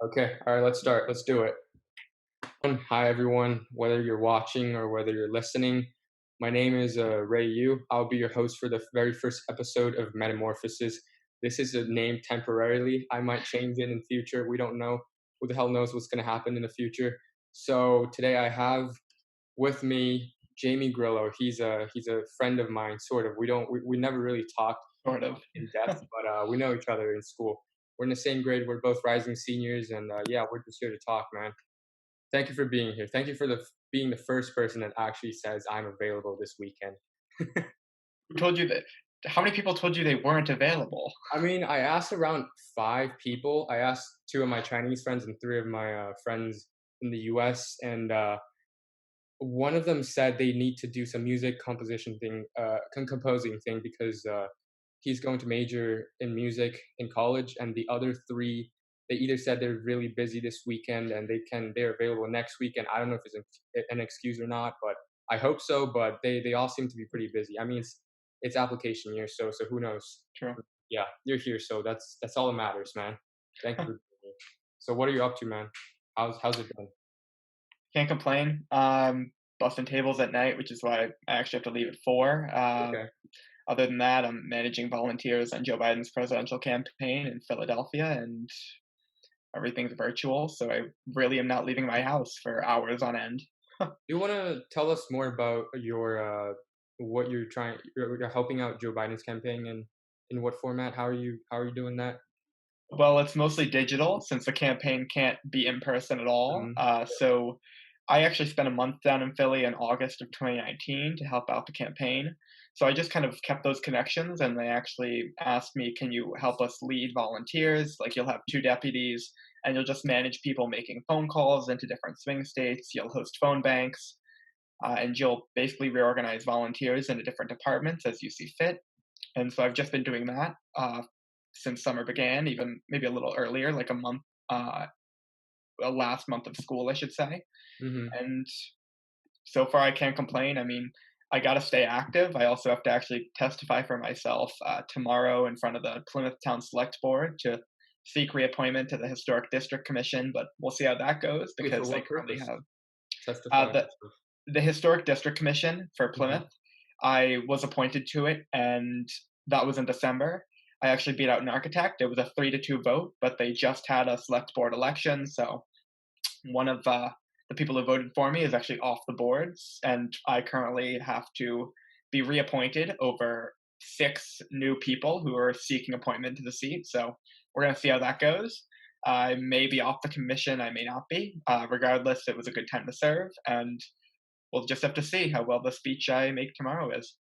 Okay, all right, let's start. Let's do it. Hi, everyone, whether you're watching or whether you're listening. My name is Ray Yu. I'll be your host for the very first episode of Metamorphosis. This is a name temporarily. I might change it in future. We don't know. Who the hell knows what's going to happen in the future? So today I have with me Jaime Grillo. He's a friend of mine, sort of. We never really talked Sort of. in depth, but we know each other in school. We're in the same grade. We're both rising seniors, and yeah, we're just here to talk, man. Thank you for being here. Thank you for being the first person that actually says I'm available this weekend. Who told you that? How many people told you they weren't available? I mean, I asked around 5 people. I asked two of my Chinese friends and three of my friends in the U.S. and one of them said they need to do some music composition thing, composing thing because he's going to major in music in college, and the other three they either said they're really busy this weekend and they're available next weekend. I don't know if it's an excuse or not, but I hope so. But they all seem to be pretty busy. I mean, it's application year, so who knows? True. Yeah, you're here, so that's all that matters, man. Thank you for being here. So what are you up to, man? How's it been? Can't complain. Busting tables at night, which is why I actually have to leave at 4. Okay. Other than that, I'm managing volunteers on Joe Biden's presidential campaign in Philadelphia, and everything's virtual. So I really am not leaving my house for hours on end. You want to tell us more about your what you're trying you're helping out Joe Biden's campaign and in what format? How are you doing that? Well, it's mostly digital since the campaign can't be in person at all. Mhm. So I actually spent a month down in Philly in August of 2019 to help out the campaign. So I just kind of kept those connections, and they actually asked me, "Can you help us lead volunteers? Like you'll have 2 deputies, and you'll just manage people making phone calls into different swing states. You'll host phone banks, and you'll basically reorganize volunteers into different departments as you see fit." And so I've just been doing that since summer began, even maybe a little earlier, like a month, uh, last month of school, I should say. Mhm. And so far, I can't complain. I mean, I got to stay active. I also have to actually testify for myself tomorrow in front of the Plymouth Town Select Board to seek reappointment to the Historic District Commission, but we'll see how that goes Wait, for because I what currently purpose? have uh, Testifying the and stuff. the Historic District Commission for Mhm. Plymouth. I was appointed to it, and that was in December. I actually beat out an architect. It was a 3-2 vote, but they just had a select board election, so one of the people who voted for me is actually off the boards, and I currently have to be reappointed over 6 new people who are seeking appointment to the seat. So we're going to see how that goes. I may be off the commission, I may not be. Regardless, it was a good time to serve, and we'll just have to see how well the speech I make tomorrow is.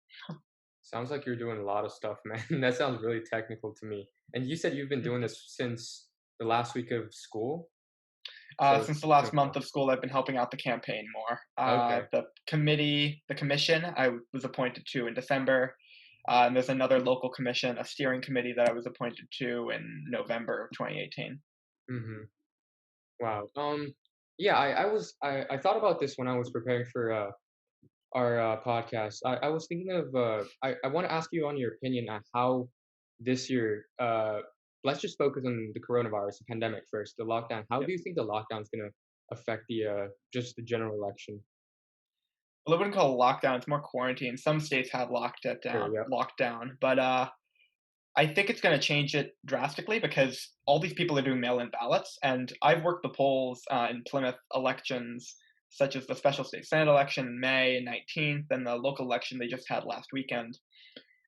Sounds like you're doing a lot of stuff, man. That sounds really technical to me. And you said you've been doing this since the last week of school? So Since the last okay. month of school, I've been helping out the campaign more. Okay. The commission, I was appointed to in December, and there's another local commission, a steering committee that I was appointed to in November of 2018. Mhm. Wow. Yeah, I thought about this when I was preparing for our podcast. I was thinking of I want to ask you on your opinion on how this year let's just focus on the coronavirus, the pandemic first, the lockdown. How Yep. do you think the lockdown is gonna affect the just the general election? Well, I wouldn't call it lockdown; it's more quarantine. Some states have Sure. Yep. locked down, but I think it's going to change it drastically because all these people are doing mail-in ballots, and I've worked the polls in Plymouth elections, such as the special state senate election in May 19th and the local election they just had last weekend.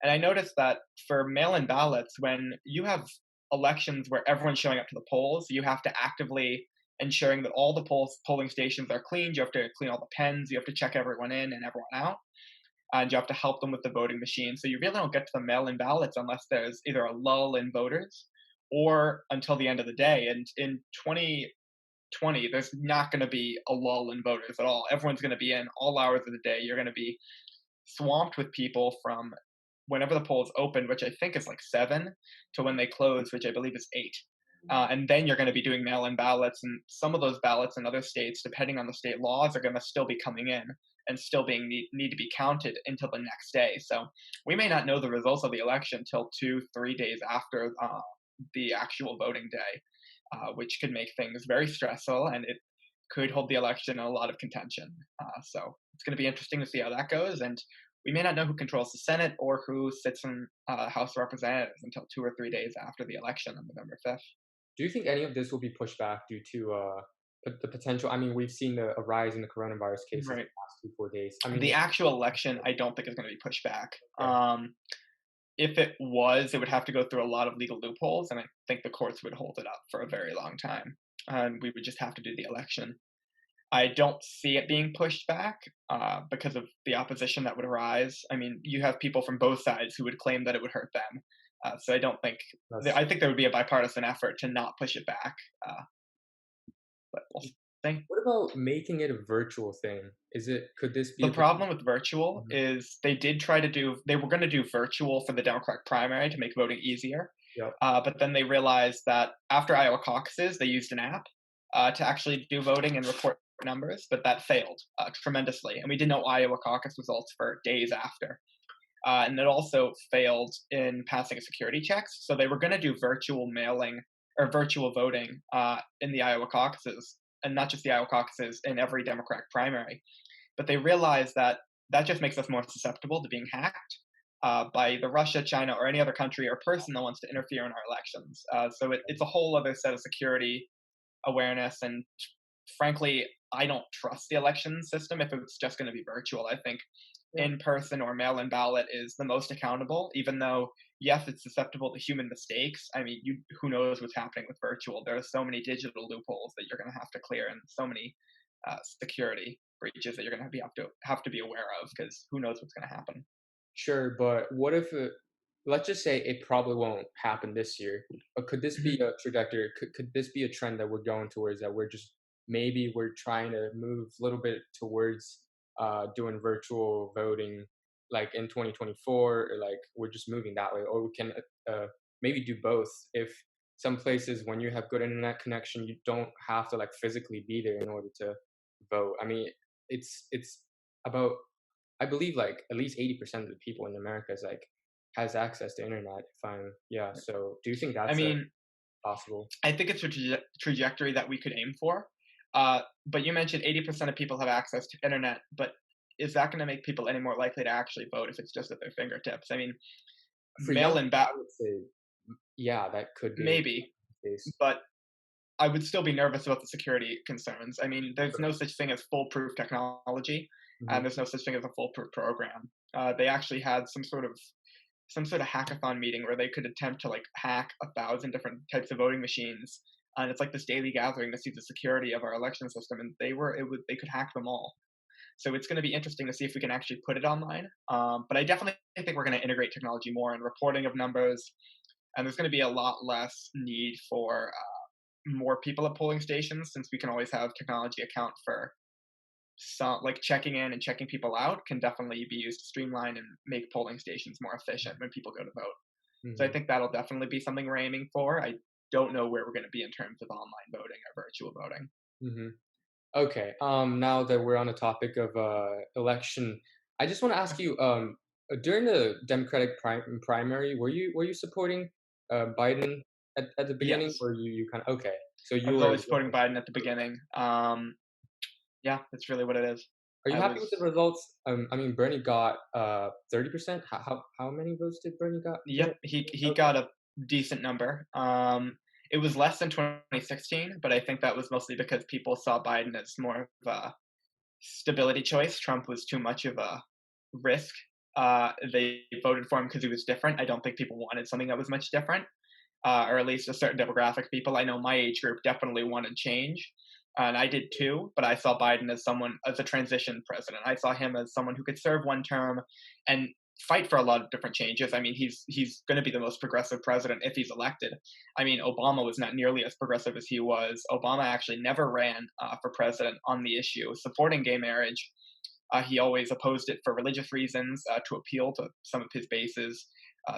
And I noticed that for mail-in ballots, when you have elections where everyone's showing up to the polls, you have to actively ensuring that all the polling stations are cleaned. You have to clean all the pens. You have to check everyone in and everyone out, and you have to help them with the voting machine. So you really don't get to the mail in ballots unless there's either a lull in voters or until the end of the day. And in 2020, there's not going to be a lull in voters at all. Everyone's going to be in all hours of the day. You're going to be swamped with people from whenever the polls open, which I think is like 7, to when they close, which I believe is 8. And then you're going to be doing mail in ballots. And some of those ballots in other states, depending on the state laws, are going to still be coming in and still need to be counted until the next day. So we may not know the results of the election till 2, 3 days after the actual voting day. which could make things very stressful, and it could hold the election in a lot of contention. So it's going to be interesting to see how that goes, and we may not know who controls the Senate or who sits in House of Representatives until 2 or 3 days after the election on November 5th. Do you think any of this will be pushed back due to the potential? I mean, we've seen a rise in the coronavirus cases in Right. the past 2 4 days. I mean, The actual election, I don't think is going to be pushed back. okay, If it was, it would have to go through a lot of legal loopholes, and I think the courts would hold it up for a very long time, and we would just have to do the election. I don't see it being pushed back because of the opposition that would arise. I mean, you have people from both sides who would claim that it would hurt them. So I don't think that's I think there would be a bipartisan effort to not push it back. Uh, but we'll see. what about making it a virtual thing? Could this be The a problem with virtual Mhm. is they were going to do virtual for the Democratic primary to make voting easier. Yep. But then they realized that after Iowa caucuses, they used an app to actually do voting and report numbers, but that failed tremendously. And we didn't know Iowa caucus results for days after. And it also failed in passing security checks. So they were going to do virtual mailing or virtual voting in the Iowa caucuses, and not just the Iowa caucuses, in every Democratic primary. But they realized that that just makes us more susceptible to being hacked by either Russia, China, or any other country or person that wants to interfere in our elections. So it's a whole other set of security awareness. And frankly, I don't trust the election system if it's just going to be virtual. I think Yeah. in person or mail in ballot is the most accountable, even though, yes, it's susceptible to human mistakes. I mean, who knows what's happening with virtual? There are so many digital loopholes that you're going to have to clear, and so many security breaches that you're going to have to be aware of, because who knows what's going to happen. Sure, but what if let's just say it probably won't happen this year, but could this be Mhm. a trajectory? Could this be a trend that we're going towards, that we're just maybe we're trying to move a little bit towards doing virtual voting like in 2024, or like we're just moving that way, or we can maybe do both. If some places, when you have good internet connection, you don't have to like physically be there in order to vote. I mean, it's about, I believe like at least 80% of the people in America is like has access to internet. If I'm yeah, so do you think I that's a mean, possible? I think it's a trajectory that we could aim for. But you mentioned 80% of people have access to internet, but is that going to make people any more likely to actually vote if it's just at their fingertips? I mean, For young mail-in people, ballot I would say yeah, that could be maybe, the case. but I would still be nervous about the security concerns. I mean, there's Sure. no such thing as foolproof technology, Mhm. and there's no such thing as a foolproof program. They actually had some sort of hackathon meeting where they could attempt to like hack 1,000 different types of voting machines, and it's like this daily gathering to see the security of our election system. And they could hack them all. So it's going to be interesting to see if we can actually put it online. But I definitely think we're going to integrate technology more in reporting of numbers, and there's going to be a lot less need for more people at polling stations, since we can always have technology account for some, like checking in and checking people out can definitely be used to streamline and make polling stations more efficient when people go to vote. So I Mhm. think that'll definitely be something we're aiming for. I don't know where we're going to be in terms of online voting or virtual voting. Mhm. Okay. Now that we're on the topic of election, I just want to ask you. During the Democratic primary, were you supporting Biden at the beginning, Yes, or you kind of okay? So I you was were always with supporting him. Biden at the beginning. Yeah, that's really what it is. Are you I happy with the was, results? I mean, Bernie got 30%. How many votes did Bernie get? yep, he Okay. got a decent number. It was less than 2016, but I think that was mostly because people saw Biden as more of a stability choice. Trump was too much of a risk. They voted for him because he was different. I don't think people wanted something that was much different, or at least a certain demographic of people. I know my age group definitely wanted change, and I did too. But I saw Biden as a transition president. I saw him as someone who could serve one term and fight for a lot of different changes. I mean, he's going to be the most progressive president if he's elected. I mean, Obama was not nearly as progressive as he was. Obama actually never ran for president on the issue supporting gay marriage. He always opposed it for religious reasons, to appeal to some of his bases,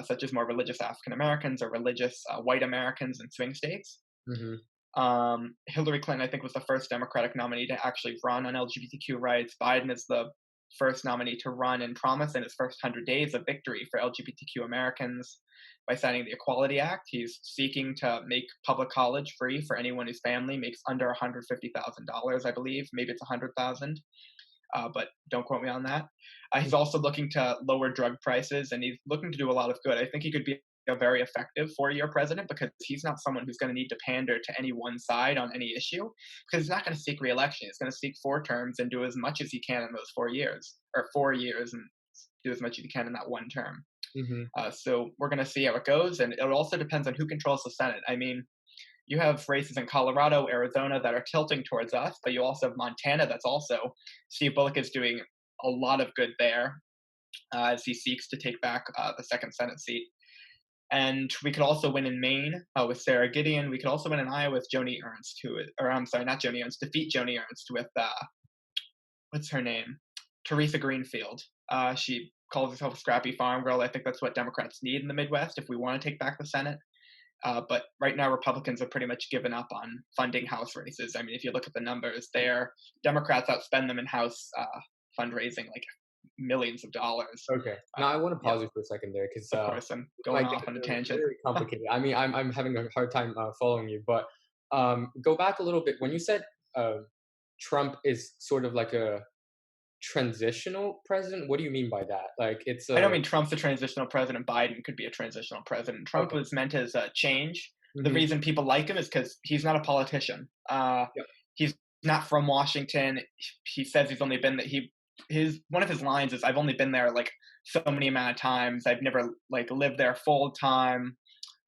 such as more religious African Americans or religious white Americans in swing states. Mhm. Hillary Clinton, I think, was the first Democratic nominee to actually run on LGBTQ rights. Biden is the first nominee to run and promise in his first 100 days of victory for LGBTQ Americans by signing the Equality Act. He's seeking to make public college free for anyone whose family makes under $150,000, I believe. Maybe it's 100,000, but don't quote me on that. He's also looking to lower drug prices, and he's looking to do a lot of good. I think he could be a very effective 4-year president because he's not someone who's going to need to pander to any one side on any issue, because he's not going to seek re-election. He's going to seek 4 terms and do as much as he can in those 4 years, or 4 years, and do as much as he can in that one term. Hmm. So we're going to see how it goes, and it also depends on who controls the Senate. I mean, you have races in Colorado, Arizona that are tilting towards us, but you also have Montana that's also, Steve Bullock is doing a lot of good there as he seeks to take back the second Senate seat. And we could also win in Maine with Sarah Gideon. We could also win in Iowa with Joni Ernst, or I'm sorry, not Joni Ernst, defeat Joni Ernst with, what's her name? Teresa Greenfield. She calls herself a scrappy farm girl. I think that's what Democrats need in the Midwest if we want to take back the Senate. But right now, Republicans have pretty much given up on funding House races. I mean, if you look at the numbers, Democrats outspend them in House fundraising like millions of dollars. Okay. Now I want to Yeah, pause you for a second there because of course, I'm this going might get off on a very, tangent. very complicated. I mean, I'm having a hard time following you, but go back a little bit. When you said uh, Trump is sort of like a transitional president, what do you mean by that? Like it's I a don't mean Trump's a transitional president. Biden could be a transitional president. Trump okay. was meant as a change. The Hmm. reason people like him is because he's not a politician. Yep. He's not from Washington. He says he's only been that his one of his lines is, "I've only been there like so many amount of times. I've never like lived there full time.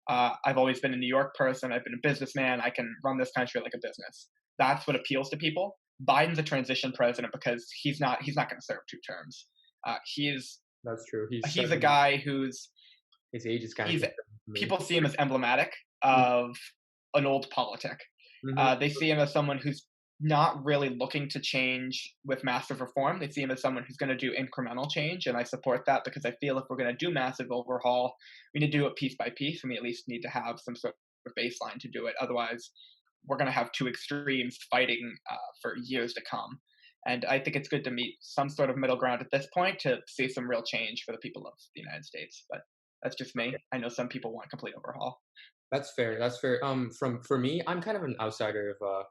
I've always been a New York person. I've been a businessman. I can run this country like a business." That's what appeals to people. Biden's a transition president because he's not going to serve 2 terms. He's That's true. he's a guy who's His age is kind of he's concerning to me. people see him as emblematic of an old politic. Mm-hmm. They see him as someone who's not really looking to change with massive reform. They see him as someone who's going to do incremental change, and I support that because I feel if we're going to do massive overhaul, we need to do it piece by piece, and we at least need to have some sort of baseline to do it. Otherwise, we're going to have 2 extremes fighting for years to come. And I think it's good to meet some sort of middle ground at this point to see some real change for the people of the United States. But that's just me. I know some people want complete overhaul. That's fair. That's fair. From for me, I'm kind of an outsider of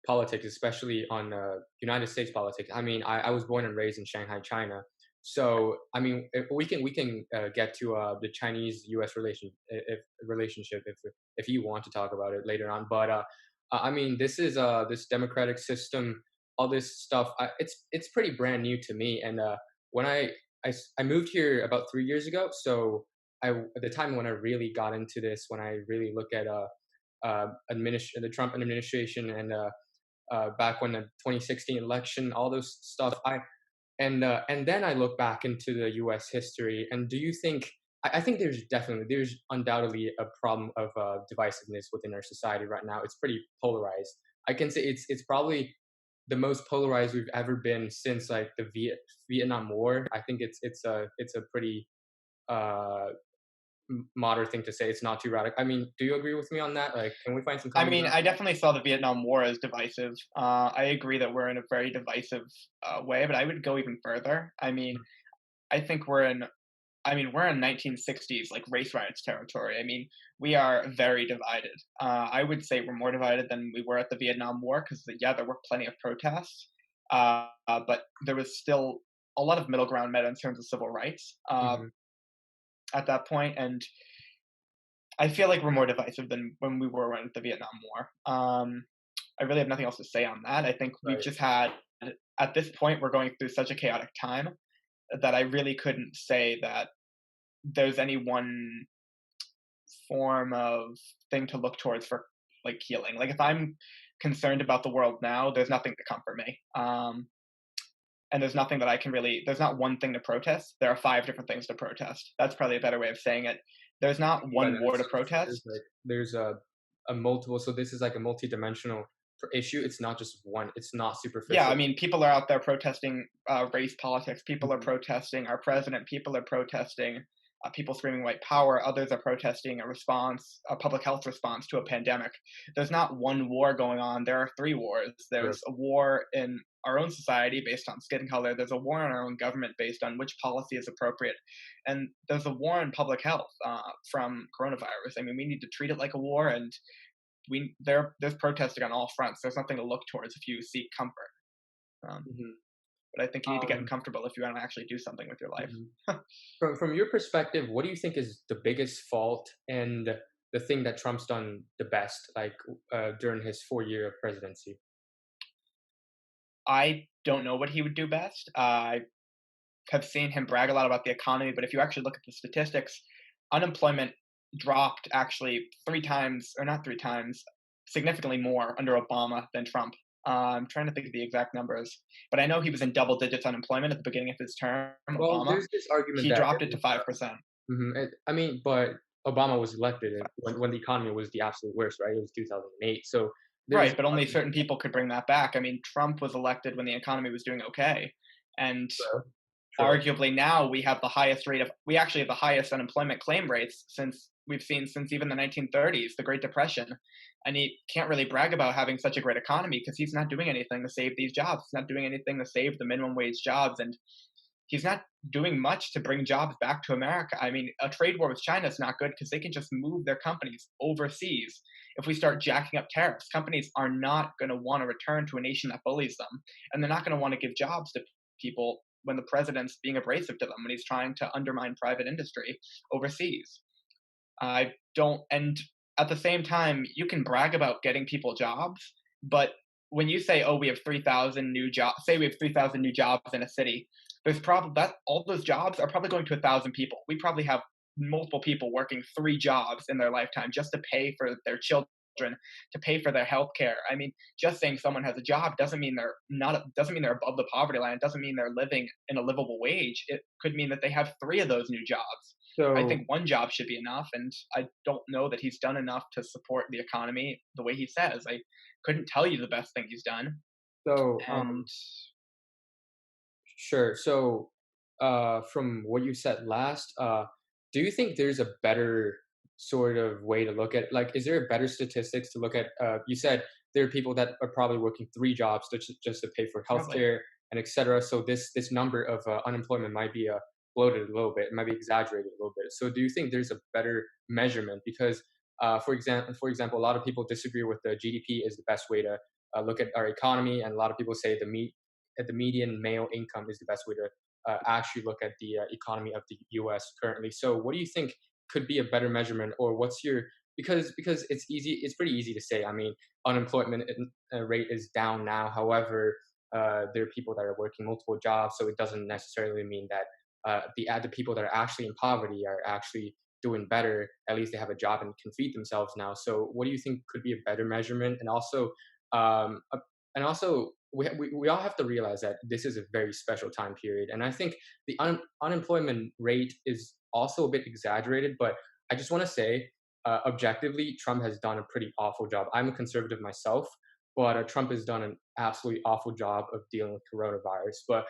politics, especially on United States politics. I mean, I was born and raised in Shanghai, China. So I mean, if we can get to the Chinese-U.S. relationship if you want to talk about it later on. But I mean, this democratic system, all this stuff. It's pretty brand new to me. And when I moved here about 3 years ago, so at the time when I really got into this, when I really look at the Trump administration and back when the 2016 election, all those stuff, and then I look back into the U.S. history. And do you think? I think there's undoubtedly a problem of divisiveness within our society right now. It's pretty polarized. I can say it's probably the most polarized we've ever been since like the Vietnam War. I think it's a pretty uh modern thing to say. It's not too radical. I mean, do you agree with me on that? Like, can we find some I common mean, ground? I definitely saw the Vietnam War as divisive. I agree that we're in a very divisive way, but I would go even further. I mean, I think we're in 1960s like race riots territory. I mean, we are very divided. I would say we're more divided than we were at the Vietnam War because yeah, there were plenty of protests, but there was still a lot of middle ground met in terms of civil rights Hmm. at that point, and I feel like we're more divisive than when we were at the Vietnam War. I really have nothing else to say on that. I think we've Right. just had at this point we're going through such a chaotic time that I really couldn't say that there's any one form of thing to look towards for like healing. Like if I'm concerned about the world now, there's nothing to comfort me. And there's nothing that I can really. There's not one thing to protest. There are 5 different things to protest. That's probably a better way of saying it. There's not By one that, war to so there's protest. like there's a multiple. So this is like a multi-dimensional issue. It's not just one. It's not Yeah, I superficial. mean, people are out there protesting race politics. People are Mhm. protesting our president. People are protesting people screaming white power. Others are protesting a public health response to a pandemic. There's not one war going on. There are three wars. Sure. There's a war in our own society based on skin color. There's a war in our own government based on which policy is appropriate. And there's a war in public health from coronavirus. I mean, we need to treat it like a war, and there's protesting on all fronts. There's nothing to look towards if you seek comfort. Um, Mhm. but I think you need to get Um, uncomfortable if you want to actually do something with your life. mhm. From your perspective, what do you think is the biggest fault and the thing that Trump's done the best, like during his 4 year of presidency? I don't know what he would do best. I have seen him brag a lot about the economy, but if you actually look at the statistics, unemployment dropped actually three times, or not three times, significantly more under Obama than Trump. I'm trying to think of the exact numbers, but I know he was in double digits unemployment at the beginning of his term, Well, Obama. there's this argument He that dropped it to 5%. I mean, but Obama was elected when the economy was the absolute worst, right? It was 2008. So there's Right, but only certain people could bring that back. I mean, Trump was elected when the economy was doing okay, and true, true. arguably now we actually have the highest unemployment claim rates since we've seen since even the 1930s, the Great Depression. And he can't really brag about having such a great economy because he's not doing anything to save these jobs. He's not doing anything to save the minimum wage jobs, and he's not doing much to bring jobs back to America. I mean, a trade war with China is not good because they can just move their companies overseas. If we start jacking up tariffs, companies are not going to want to return to a nation that bullies them, and they're not going to want to give jobs to people when the president's being abrasive to them, when he's trying to undermine private industry overseas. I don't, and at the same time, you can brag about getting people jobs, but when you say, "Oh, we have 3,000 new jobs," say we have 3,000 new jobs in a city, there's probably that all those jobs are probably going to 1,000 people. We probably have multiple people working three jobs in their lifetime just to pay for their children, to pay for their health care. I mean, just saying someone has a job doesn't mean they're above the poverty line. It doesn't mean they're living in a livable wage. It could mean that they have three of those new jobs. I So think one job should be enough, and I don't know that he's done enough to support the economy the way he says. I couldn't tell you the best thing he's done, so and sure. So from what you said last, do you think there's a better sort of way to look at, like, is there a better statistics to look at? You said there are people that are probably working three jobs just to pay for probably healthcare and etc. So this number of unemployment might be bloated a little bit, it might be exaggerated a little bit. So do you think there's a better measurement? Because for example, a lot of people disagree with the GDP is the best way to look at our economy, and a lot of people say the median male income is the best way to actually look at the economy of the U.S. currently. So, what do you think could be a better measurement, or what's your, because it's pretty easy to say. I mean, unemployment rate is down now. However, there are people that are working multiple jobs, so it doesn't necessarily mean that the people that are actually in poverty are actually doing better. At least they have a job and can feed themselves now. So, what do you think could be a better measurement? Um, uh, and also, we all have to realize that this is a very special time period. And I think the unemployment rate is also a bit exaggerated, but I just want to say, objectively, Trump has done a pretty awful job. I'm a conservative myself, but Trump has done an absolutely awful job of dealing with coronavirus. But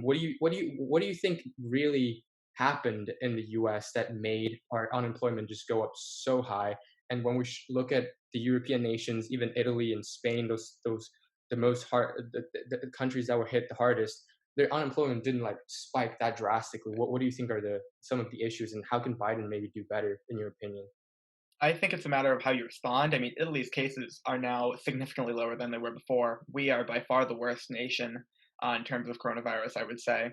what do you think really happened in the U.S. that made our unemployment just go up so high? And when we look at the European nations, even Italy and Spain, those the most hard the countries that were hit the hardest, their unemployment didn't like spike that drastically. What do you think are the some of the issues, and how can Biden maybe do better in your opinion? I think it's a matter of how you respond. I mean, Italy's cases are now significantly lower than they were before. We are by far the worst nation in terms of coronavirus, I would say,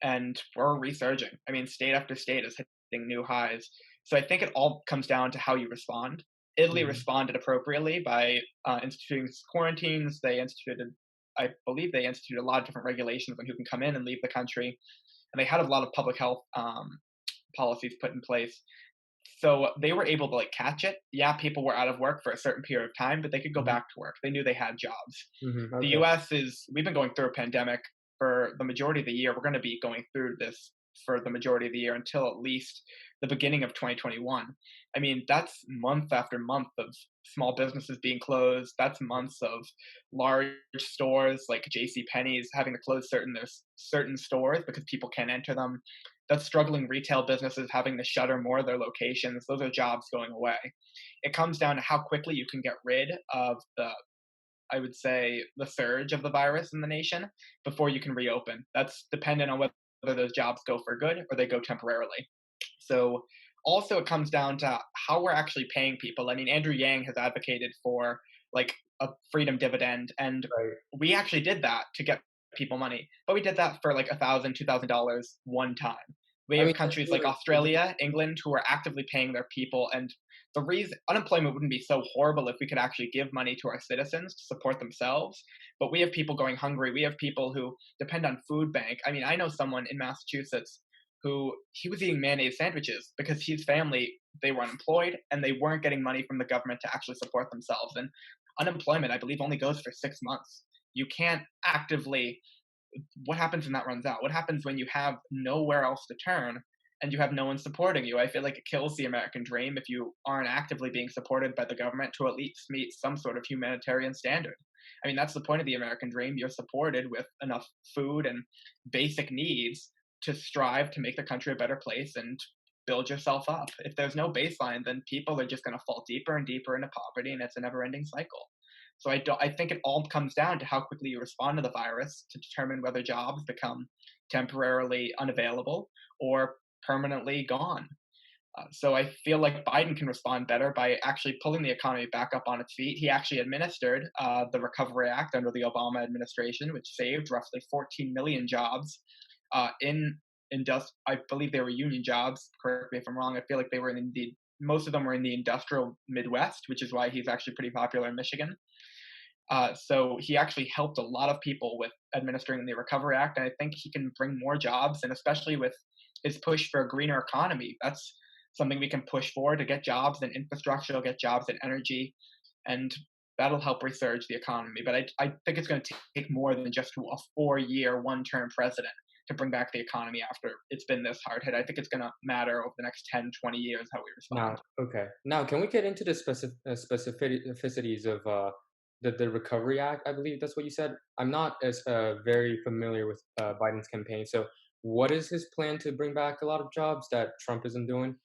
and we're resurging. I mean, state after state is hitting new highs. So I think it all comes down to how you respond. Italy Mhm. responded appropriately by instituting quarantines. I believe, they instituted a lot of different regulations on who can come in and leave the country, and they had a lot of public health policies put in place, so they were able to like catch it. Yeah, people were out of work for a certain period of time, but they could go Mhm. back to work. They knew they had jobs. The Okay. US we've been going through a pandemic for the majority of the year. We're going to be going through this for the majority of the year until at least the beginning of 2021. I mean, that's month after month of small businesses being closed. That's months of large stores like J.C. Penney's having to close certain stores because people can't enter them. That's struggling retail businesses having to shutter more of their locations. Those are jobs going away. It comes down to how quickly you can get rid of I would say, the surge of the virus in the nation before you can reopen. That's dependent on whether those jobs go for good or they go temporarily. So also it comes down to how we're actually paying people. I mean, Andrew Yang has advocated for like a freedom dividend, and Right. we actually did that to get people money, but we did that for like $1,000, $2,000 one time. We I have mean, that's countries like really is it Australia, England, who are actively paying their people, and the reason unemployment wouldn't be so horrible if we could actually give money to our citizens to support themselves. But we have people going hungry. We have people who depend on food bank. I mean, I know someone in Massachusetts who he was eating mayonnaise sandwiches because his family, they were unemployed and they weren't getting money from the government to actually support themselves. And unemployment, I believe, only goes for 6 months. You can't actively, what happens when that runs out? What happens when you have nowhere else to turn and you have no one supporting you? I feel like it kills the American dream if you aren't actively being supported by the government to at least meet some sort of humanitarian standard. I mean, that's the point of the American dream. You're supported with enough food and basic needs to strive to make the country a better place and build yourself up. If there's no baseline, then people are just going to fall deeper and deeper into poverty, and it's a never-ending cycle. So I think it all comes down to how quickly you respond to the virus to determine whether jobs become temporarily unavailable or permanently gone. So I feel like Biden can respond better by actually pulling the economy back up on its feet. He actually administered the Recovery Act under the Obama administration, which saved roughly 14 million jobs I believe they were union jobs. Correct me if I'm wrong. I feel like they were in the most of them were in the industrial Midwest, which is why he's actually pretty popular in Michigan. So he actually helped a lot of people with administering the Recovery Act, and I think he can bring more jobs, and especially with his push for a greener economy, that's something we can push for to get jobs in infrastructure, get jobs in energy, and that'll help resurge the economy. But I think it's going to take more than just a 4-year, one-term president to bring back the economy after it's been this hard hit. I think it's going to matter over the next 10, 20 years how we now respond. okay. Now, can we get into the specificities of, the Recovery Act? I believe that's what you said? I'm not as, very familiar with, Biden's campaign, so what is his plan to bring back a lot of jobs that Trump isn't doing?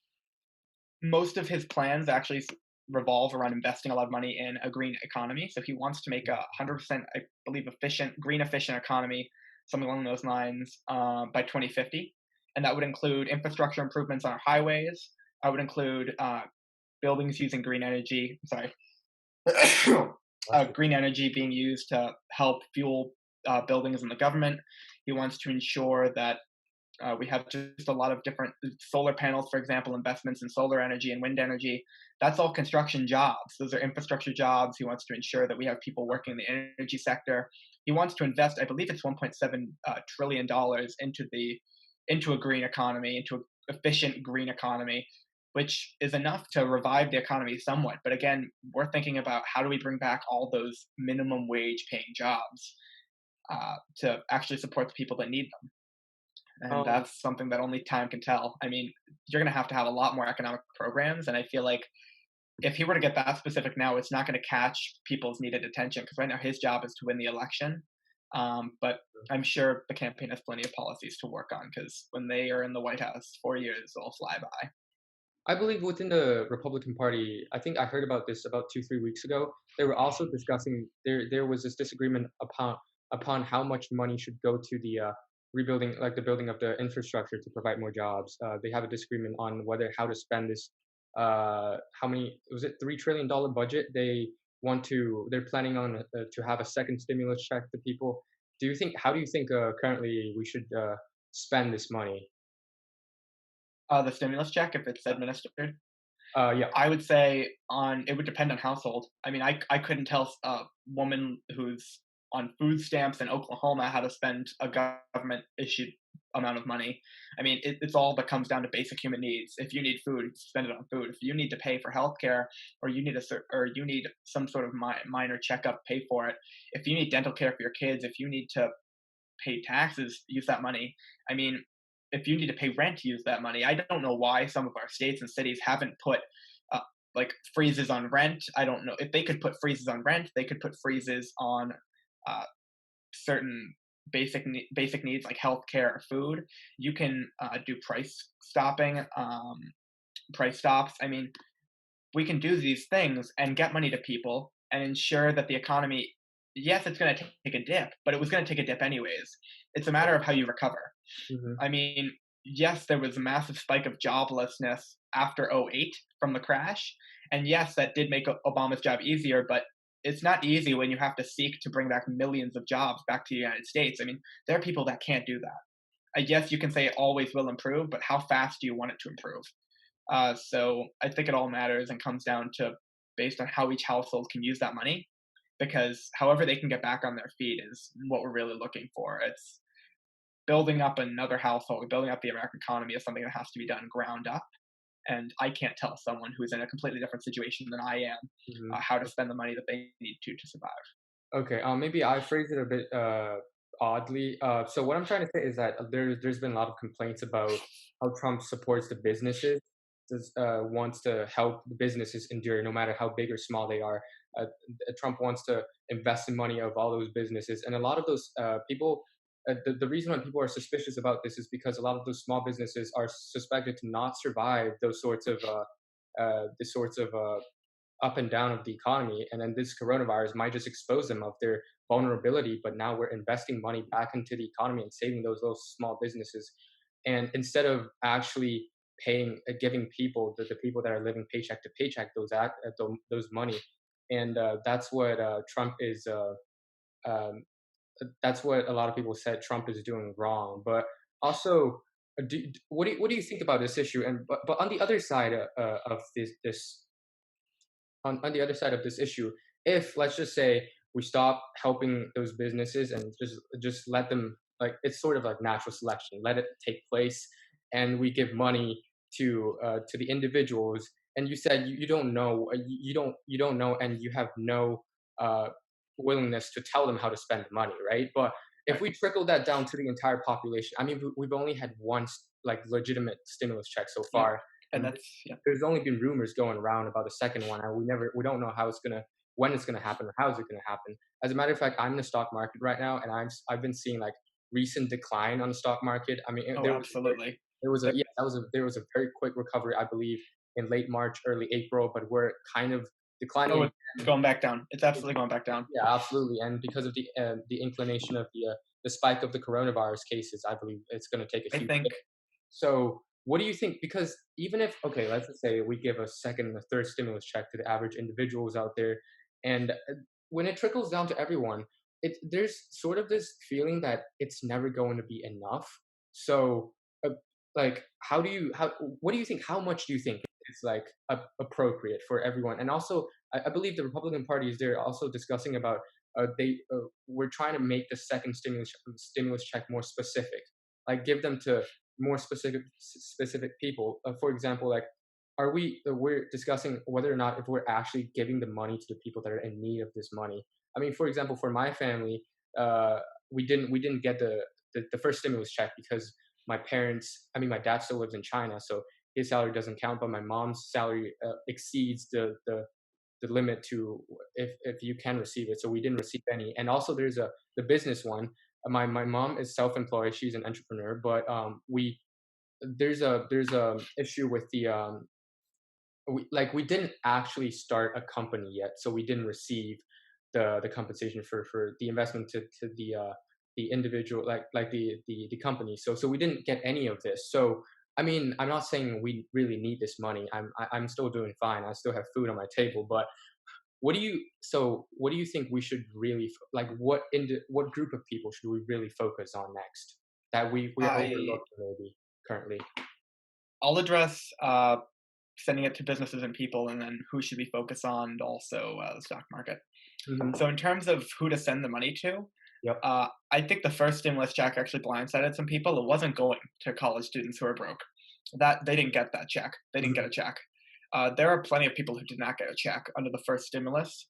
Most of his plans actually revolve around investing a lot of money in a green economy. So he wants to make a 100%, I believe, green efficient economy, something along those lines, by 2050. And that would include infrastructure improvements on our highways. I would include buildings using green energy. Sorry, green energy being used to help fuel buildings in the government. He wants to ensure that we have just a lot of different solar panels, for example, investments in solar energy and wind energy. That's all construction jobs. Those are infrastructure jobs. He wants to ensure that we have people working in the energy sector. He wants to invest, I believe it's $1.7 trillion into a green economy, into an efficient green economy, which is enough to revive the economy somewhat. But again, we're thinking about how do we bring back all those minimum wage paying jobs to actually support the people that need them. And Um, that's something that only time can tell. I mean, you're going to have a lot more economic programs. And I feel like if he were to get that specific now, it's not going to catch people's needed attention because right now his job is to win the election. But I'm sure the campaign has plenty of policies to work on because when they are in the White House, 4 years will fly by. I believe within the Republican Party, I think I heard about this about 2, 3 weeks ago. They were also discussing there was this disagreement upon how much money should go to the, rebuilding like, the building of the infrastructure to provide more jobs. They have a disagreement on whether how to spend this, how many was it $3 trillion budget they're planning on, to have a second stimulus check to people. How do you think, currently we should, spend this money? The stimulus check, if it's administered, Yeah. I would say it would depend on household. I mean, I couldn't tell a woman who's on food stamps in Oklahoma how to spend a government issued amount of money. I mean, it's all that comes down to basic human needs. If you need food, spend it on food. If you need to pay for healthcare, or you need some sort of minor checkup, pay for it. If you need dental care for your kids, if you need to pay taxes, use that money. I mean, if you need to pay rent, use that money. I don't know why some of our states and cities haven't put uh, like freezes on rent. I don't know if they could put freezes on rent. They could put freezes on uh, certain. basic needs like healthcare or food. You can do price stops. I mean, we can do these things and get money to people and ensure that the economy, yes, it's going to take a dip, but it was going to take a dip anyways. It's a matter of how you recover. Mhm. I mean, yes, there was a massive spike of joblessness after '08 from the crash. And yes, that did make Obama's job easier, but it's not easy when you have to seek to bring back millions of jobs back to the United States. I mean, there are people that can't do that. Yes, you can say it always will improve, but how fast do you want it to improve? So I think it all matters and comes down to based on how each household can use that money, because however they can get back on their feet is what we're really looking for. It's building up another household, building up the American economy is something that has to be done ground up. And I can't tell someone who's in a completely different situation than I am Mhm. how to spend the money that they need to survive. Okay, maybe I phrased it a bit oddly. So what I'm trying to say is that there's been a lot of complaints about how Trump supports the businesses, wants to help the businesses endure, no matter how big or small they are. Trump wants to invest the money of all those businesses, and a lot of those people. The reason why people are suspicious about this is because a lot of those small businesses are suspected to not survive these sorts of up and down of the economy. And then this coronavirus might just expose them of their vulnerability. But now we're investing money back into the economy and saving those little small businesses. And instead of actually giving people, the people that are living paycheck to paycheck, those money. And that's what Trump is. Um, that's what a lot of people said Trump is doing wrong. But also, what do you think about this issue? And but on the other side of this on the other side of this issue, if let's just say we stop helping those businesses and just let them, like, it's sort of like natural selection, let it take place, and we give money to the individuals. And you said you don't know, you don't know, and you have no uh, willingness to tell them how to spend the money, right? But if Right. we trickle that down to the entire population, I mean, we've only had one like legitimate stimulus check so Yep. far, And and that's yeah. there's only been rumors going around about the second one, and we don't know when it's gonna happen or how is it gonna happen. As a matter of fact, I'm in the stock market right now, and I've been seeing like recent decline on the stock market. I mean, Oh, absolutely. The there was a very quick recovery, I believe, in late March, early April, but we're kind of declining oh, it's again. going back down. It's absolutely going back down. Yeah, absolutely, and because of the inclination of the spike of the coronavirus cases, I believe it's gonna take a I huge think hit. So, what do you think? Because even if, okay, let's just say we give a second and a third stimulus check to the average individuals out there, and when it trickles down to everyone, there's sort of this feeling that it's never going to be enough. So, uh, like, how what do you think? How much do you think is like appropriate for everyone? And also, I believe the Republican Party is there also discussing about we're trying to make the second stimulus check more specific, like give them to more specific people. For example, like we're discussing whether or not if we're actually giving the money to the people that are in need of this money. I mean, for example, for my family, uh, we didn't get the first stimulus check because my parents, I mean, my dad still lives in China, so his salary doesn't count, but my mom's salary exceeds the limit to if you can receive it. So we didn't receive any. And also there's the business one. My mom is self-employed. She's an entrepreneur, but we there's a issue with we didn't actually start a company yet, so we didn't receive the compensation for the investment to the individual, like the company. So we didn't get any of this. So I mean, I'm not saying we really need this money. I'm still doing fine. I still have food on my table. But what do you think we should really like? What group of people should we really focus on next that we are I overlooking maybe currently? I'll address sending it to businesses and people, and then who should we focus on, and also the stock market. Hmm. So in terms of who to send the money to, Yep. I think the first stimulus check actually blindsided some people. It wasn't going to college students who are broke. That they didn't get that check. They didn't get Hmm. a check. There are plenty of people who did not get a check under the first stimulus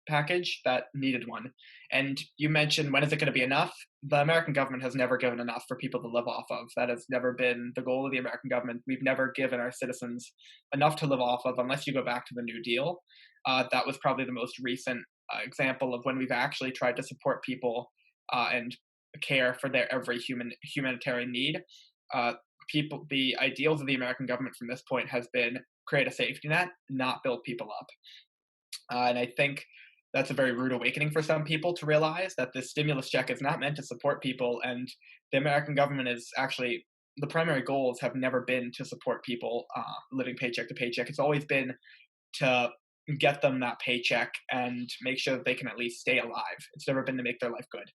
package that needed one. And you mentioned, when is it going to be enough? The American government has never given enough for people to live off of. That has never been the goal of the American government. We've never given our citizens enough to live off of unless you go back to the New Deal. That was probably the most recent example of when we've actually tried to support people and care for their every humanitarian need. Uh, the ideals of the American government from this point has been create a safety net, not build people up. And I think that's a very rude awakening for some people to realize that this stimulus check is not meant to support people, and the American government is actually the primary goals have never been to support people living paycheck to paycheck. It's always been to get them that paycheck and make sure that they can at least stay alive. It's never been to make their life good.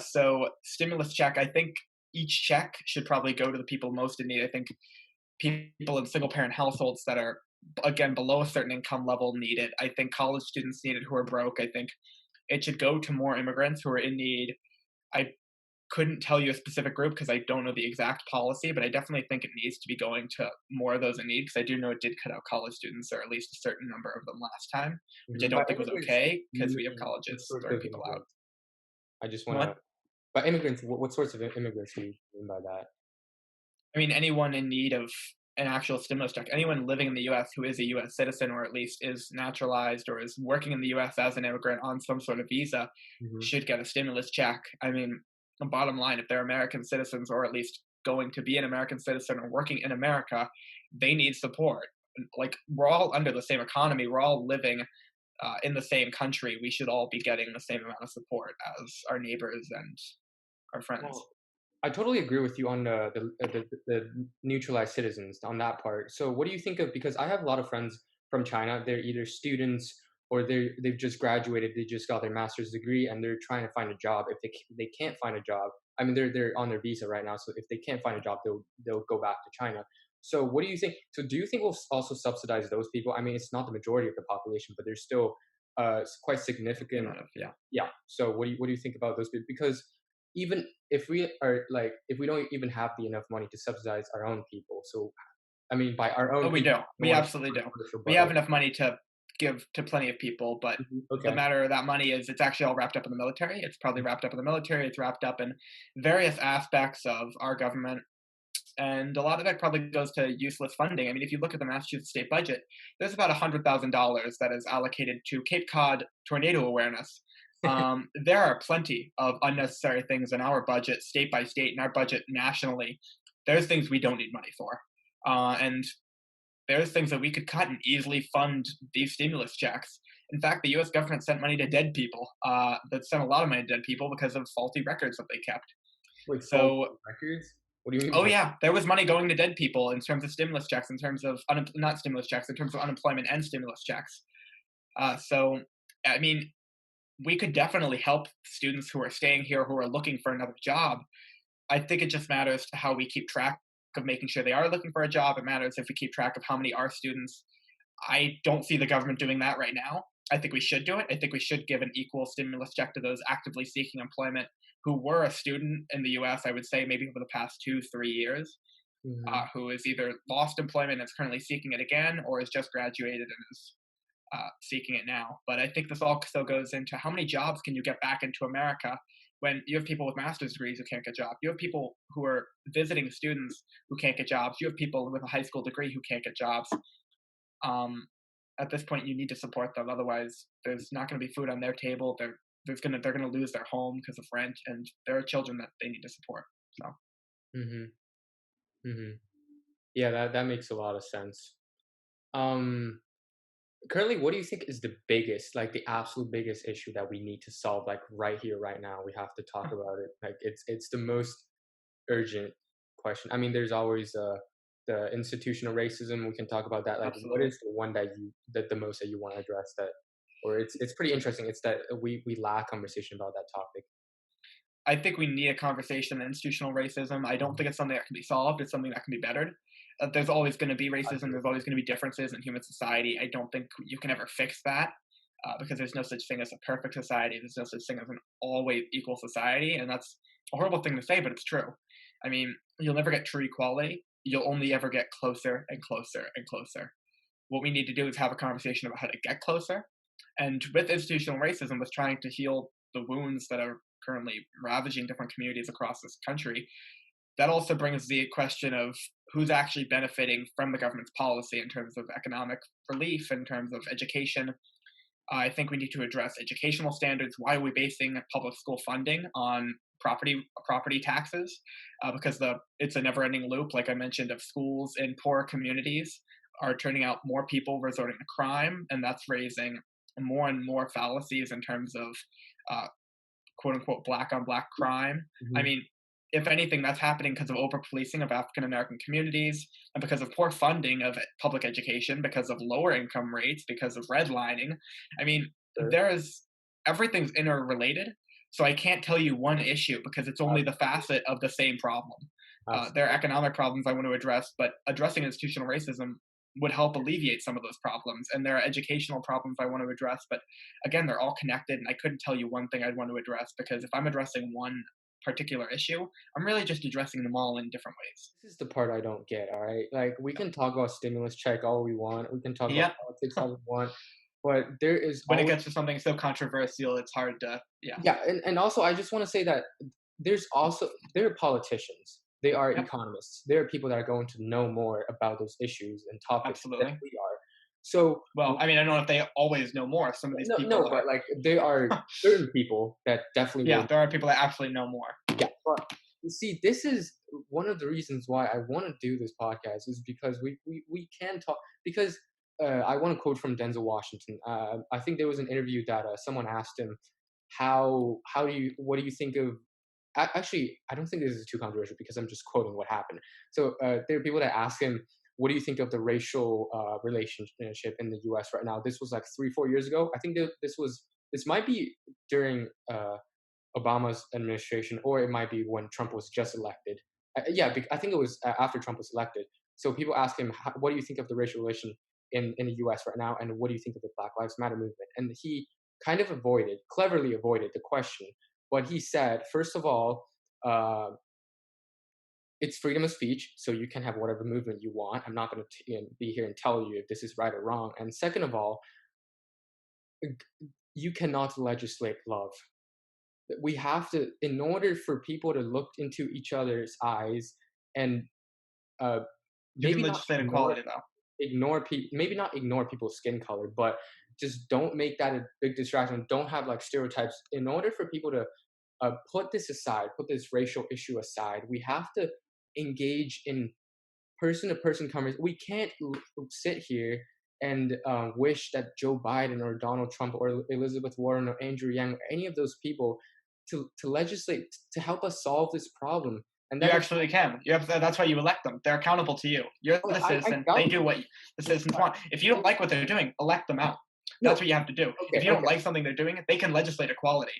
So stimulus check, I think each check should probably go to the people most in need. I think people in single parent households that are again below a certain income level need it. I think college students need it who are broke. I think it should go to more immigrants who are in need. I couldn't tell you a specific group because I don't know the exact policy, but I definitely think it needs to be going to more of those in need because I do know it did cut out college students, or at least a certain number of them last time, which I By don't think was immigrants, okay you because we have mean what colleges sorts throwing of people out. immigrants? I just wanna What? by immigrants, what sorts of immigrants do you mean by that? I mean, anyone in need of an actual stimulus check, anyone living in the US who is a US citizen or at least is naturalized or is working in the US as an immigrant on some sort of visa Mhm. should get a stimulus check. I mean, the bottom line, if they're American citizens or at least going to be an American citizen or working in America, they need support. Like, we're all under the same economy, we're all living in the same country. We should all be getting the same amount of support as our neighbors and our friends. Well, I totally agree with you on the neutralized citizens on that part. So what do you think of, because I have a lot of friends from China, they're either students or they've just graduated, they just got their master's degree and they're trying to find a job. If they can't find a job, I mean they're on their visa right now, so if they can't find a job, they'll go back to China. So what do you think? So do you think we'll also subsidize those people? I mean, it's not the majority of the population, but they're still quite The significant. amount of, yeah. Yeah. So what do you think about those people? Because even if we are like if we don't even have the enough money to subsidize our own people, so I mean by our Oh, own we people, do. I don't We want to absolutely do. controversial, We but have like enough money to give to plenty of people, but the okay. matter of that money is it's actually all wrapped up in the military. It's probably wrapped up in the military. It's wrapped up in various aspects of our government. And a lot of that probably goes to useless funding. I mean, if you look at the Massachusetts state budget, there's about $100,000 that is allocated to Cape Cod tornado awareness. There are plenty of unnecessary things in our budget, state by state, in our budget nationally. There's things we don't need money for. And there's things that we could cut and easily fund these stimulus checks. In fact, the U.S. government sent money to dead people. That sent a lot of money to dead people because of faulty records that they kept. Wait, faulty So, records? What do you mean oh by yeah, there was money going to dead people in terms of stimulus checks, in terms of not stimulus checks, in terms of unemployment and stimulus checks. So, I mean, we could definitely help students who are staying here who are looking for another job. I think it just matters to how we keep track of making sure they are looking for a job. It matters if we keep track of how many are students. I don't see the government doing that right now. I think we should do it. I think we should give an equal stimulus check to those actively seeking employment who were a student in the US, I would say maybe over the past 2, 3 years, mhm. who has either lost employment and is currently seeking it again or has just graduated and is seeking it now. But I think this also goes into how many jobs can you get back into America when you have people with master's degrees who can't get jobs. You have people who are visiting students who can't get jobs. You have people with a high school degree who can't get jobs. Um, at this point, you need to support them. Otherwise, there's not going to be food on their table. They're gonna lose their home because of rent, and there are children that they need to support. So Mhm. Mhm. Yeah, that makes a lot of sense. Um Currently, what do you think is the biggest, like the absolute biggest issue that we need to solve, like right here, right now? We have to talk about it. Like it's the most urgent question. I mean, there's always the institutional racism. We can talk about that. Like, what absolutely. is the one that the most that you want to address that, or it's pretty interesting. It's that we lack conversation about that topic. I think we need a conversation on institutional racism. I don't Mhm. think it's something that can be solved. It's something that can be bettered. There's always going to be I racism. agree There's with that. always going to be differences in human society. I don't think you can ever fix that because there's no such thing as a perfect society. There's no such thing as an always equal society, and that's a horrible thing to say, but it's true. I mean, you'll never get true equality. You'll only ever get closer and closer and closer. What we need to do is have a conversation about how to get closer. And with institutional racism, with trying to heal the wounds that are currently ravaging different communities across this country, that also brings the question of who's actually benefiting from the government's policy in terms of economic relief, in terms of education. I think we need to address educational standards. Why are we basing public school funding on property taxes? Because it's a never-ending loop, like I mentioned, of schools in poor communities are turning out more people resorting to crime, and that's raising more and more fallacies in terms of uh, quote unquote black on black crime. I Mhm. mean, if anything, that's happening because of over policing of African American communities and because of poor funding of public education, because of lower income rates, because of redlining. I mean, Sure. there's everything's interrelated. So I can't tell you one issue because it's only the Absolutely. facet of the same problem. There are Absolutely. economic problems I want to address, but addressing institutional racism would help alleviate some of those problems. And there are educational problems I want to address, but again, they're all connected. And I couldn't tell you one thing I'd want to address because if I'm addressing one particular issue, I'm really just addressing them all in different ways. This is the part I don't get, all right? Like, we can talk about stimulus check all we want, we can talk about Yeah. politics all we want, but there is When it always gets to something so controversial, it's hard to, yeah. yeah, and also I just wanna say that there are politicians, they are Yep. economists, there are people that are going to know more about those issues and topics than Absolutely. we are. So, Well, I mean, I don't know if they always know more. Some of these no, people but, are, like, there are certain people that definitely yeah, will. there are people that actually know more. Yeah, but you see, this is one of the reasons why I want to do this podcast is because we can talk because I want to quote from Denzel Washington. I think there was an interview that someone asked him how do you what do you think of actually I don't think this is too controversial because I'm just quoting what happened. So there are people that ask him what do you think of the racial relationship in the U.S. right now? This was like 3 4 years ago. I think this might be during Obama's administration, or it might be when Trump was just elected. Yeah, I think it was after Trump was elected. So people ask him, "What do you think of the racial relation in the U.S. right now, and what do you think of the Black Lives Matter movement?" And he kind of cleverly avoided the question. But he said, first of all, uh, it's freedom of speech, so you can have whatever movement you want. I'm not going to be here and tell you if this is right or wrong. And second of all, you cannot legislate love. We have to, in order for people to look into each other's eyes and uh, You can maybe not legislate equality, though. ignore people, maybe not ignore people's skin color, but just don't make that a big distraction. Don't have like stereotypes. In order for people to put this aside, put this racial issue aside, we have to engage in person to person conversation. We can't sit here and wish that Joe Biden or Donald Trump or Elizabeth Warren or Andrew Yang or any of those people to legislate to help us solve this problem. And You that is actually can. You have that's why you elect them. They're accountable to you. You're the I citizen. They doubt do this. what the citizens want. If you don't like what they're doing, elect them out. That's No, what you have to do. If okay, you don't okay, like something they're doing, they can legislate equality.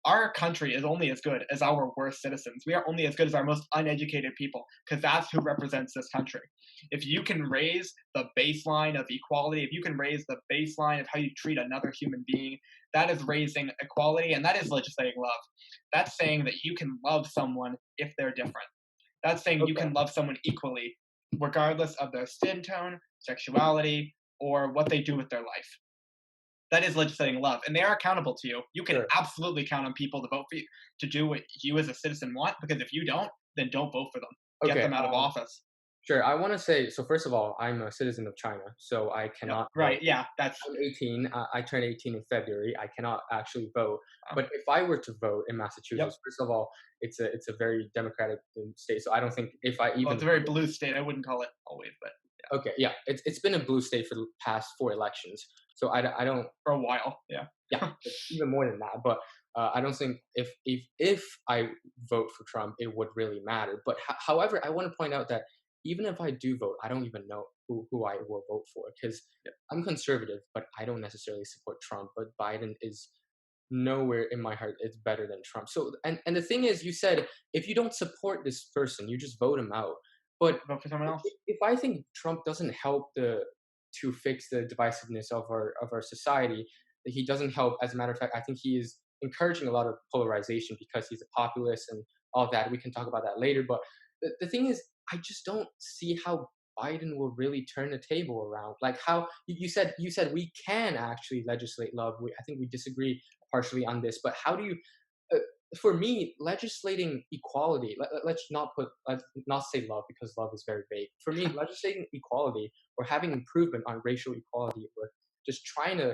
Our country is only as good as our worst citizens. We are only as good as our most uneducated people because that's who represents this country. If you can raise the baseline of equality, if you can raise the baseline of how you treat another human being, that is raising equality and that is legislating love. That's saying that you can love someone if they're different. That's saying you okay, can love someone equally, regardless of their skin tone, sexuality, or what they do with their life. That is legislating love, and they are accountable to you. You can sure, absolutely count on people to vote for you, to do what you as a citizen want, because if you don't, then don't vote for them. Get okay. them out of office. Sure. I want to say so. First of all, I'm a citizen of China, so I Yep. cannot vote. Right. Yeah. That's I'm 18. I turned 18 in February. I cannot actually vote. uh, But if I were to vote in yep. Massachusetts, first of all, it's a very democratic state. So I don't think if I Well, even it's a very blue state. I wouldn't call it always, but okay, yeah, it's been a blue state for the past 4 elections. So I don't for a while. Yeah. yeah, it's even more than that. But I don't think if I vote for Trump, it would really matter. But however, I want to point out that even if I do vote, I don't even know who I will vote for because Yep. I'm conservative, but I don't necessarily support Trump. But Biden is nowhere in my heart it's better than Trump. So and the thing is, you said if you don't support this person, you just vote him out. But Vote for someone else. if I think Trump doesn't help the to fix the divisiveness of our society, he doesn't help. As a matter of fact, I think he is encouraging a lot of polarization because he's a populist and all that. We can talk about that later. But the thing is, I just don't see how Biden will really turn the table around. Like how you said we can actually legislate love. I think we disagree partially on this, but how do you uh, for me, legislating equality, let's not say love because love is very vague. For me, legislating equality or having improvement on racial equality or just trying to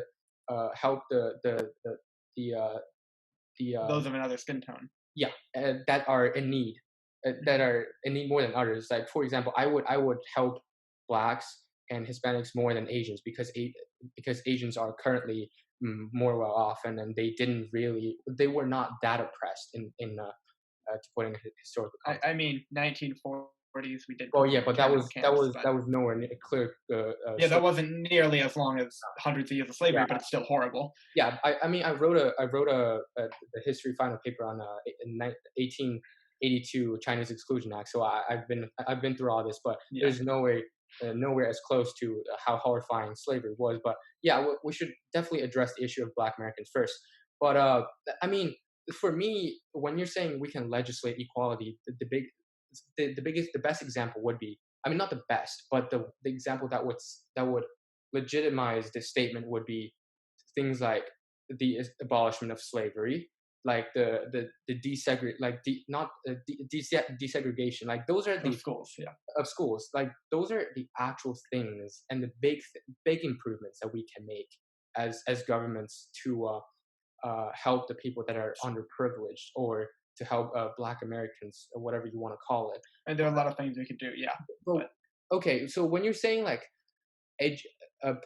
help the the Those of another skin tone. yeah, that are in need, that Mhm. are in need more than others. Like for example, I would help blacks and Hispanics more than Asians because Asians are currently more well off, and then they were not that oppressed to put in historical I context. mean, 1940s, we did Well, put them yeah, in but that internment was that camps, was but that was nowhere near clear. yeah, that wasn't nearly as long as hundreds of years of Yeah, slavery, but it's still horrible. yeah. I mean, I wrote a history final paper on 1882 Chinese Exclusion Act. So I've been through all this, but Yeah. there's no way nowhere as close to how horrifying slavery was. But yeah, we should definitely address the issue of Black Americans first. But I mean, for me, when you're saying we can legislate equality, the best example would be, I mean, not the best, but the example that would legitimize this statement would be things like the abolishment of slavery, like the like not desegregation, like those are Of the schools, yeah. of schools, like those are the actual things and the big improvements that we can make as governments to help the people that are underprivileged, or to help Black Americans, or whatever you want to call it. And there are a lot of things we could do, yeah. But But okay, so when you're saying like edu-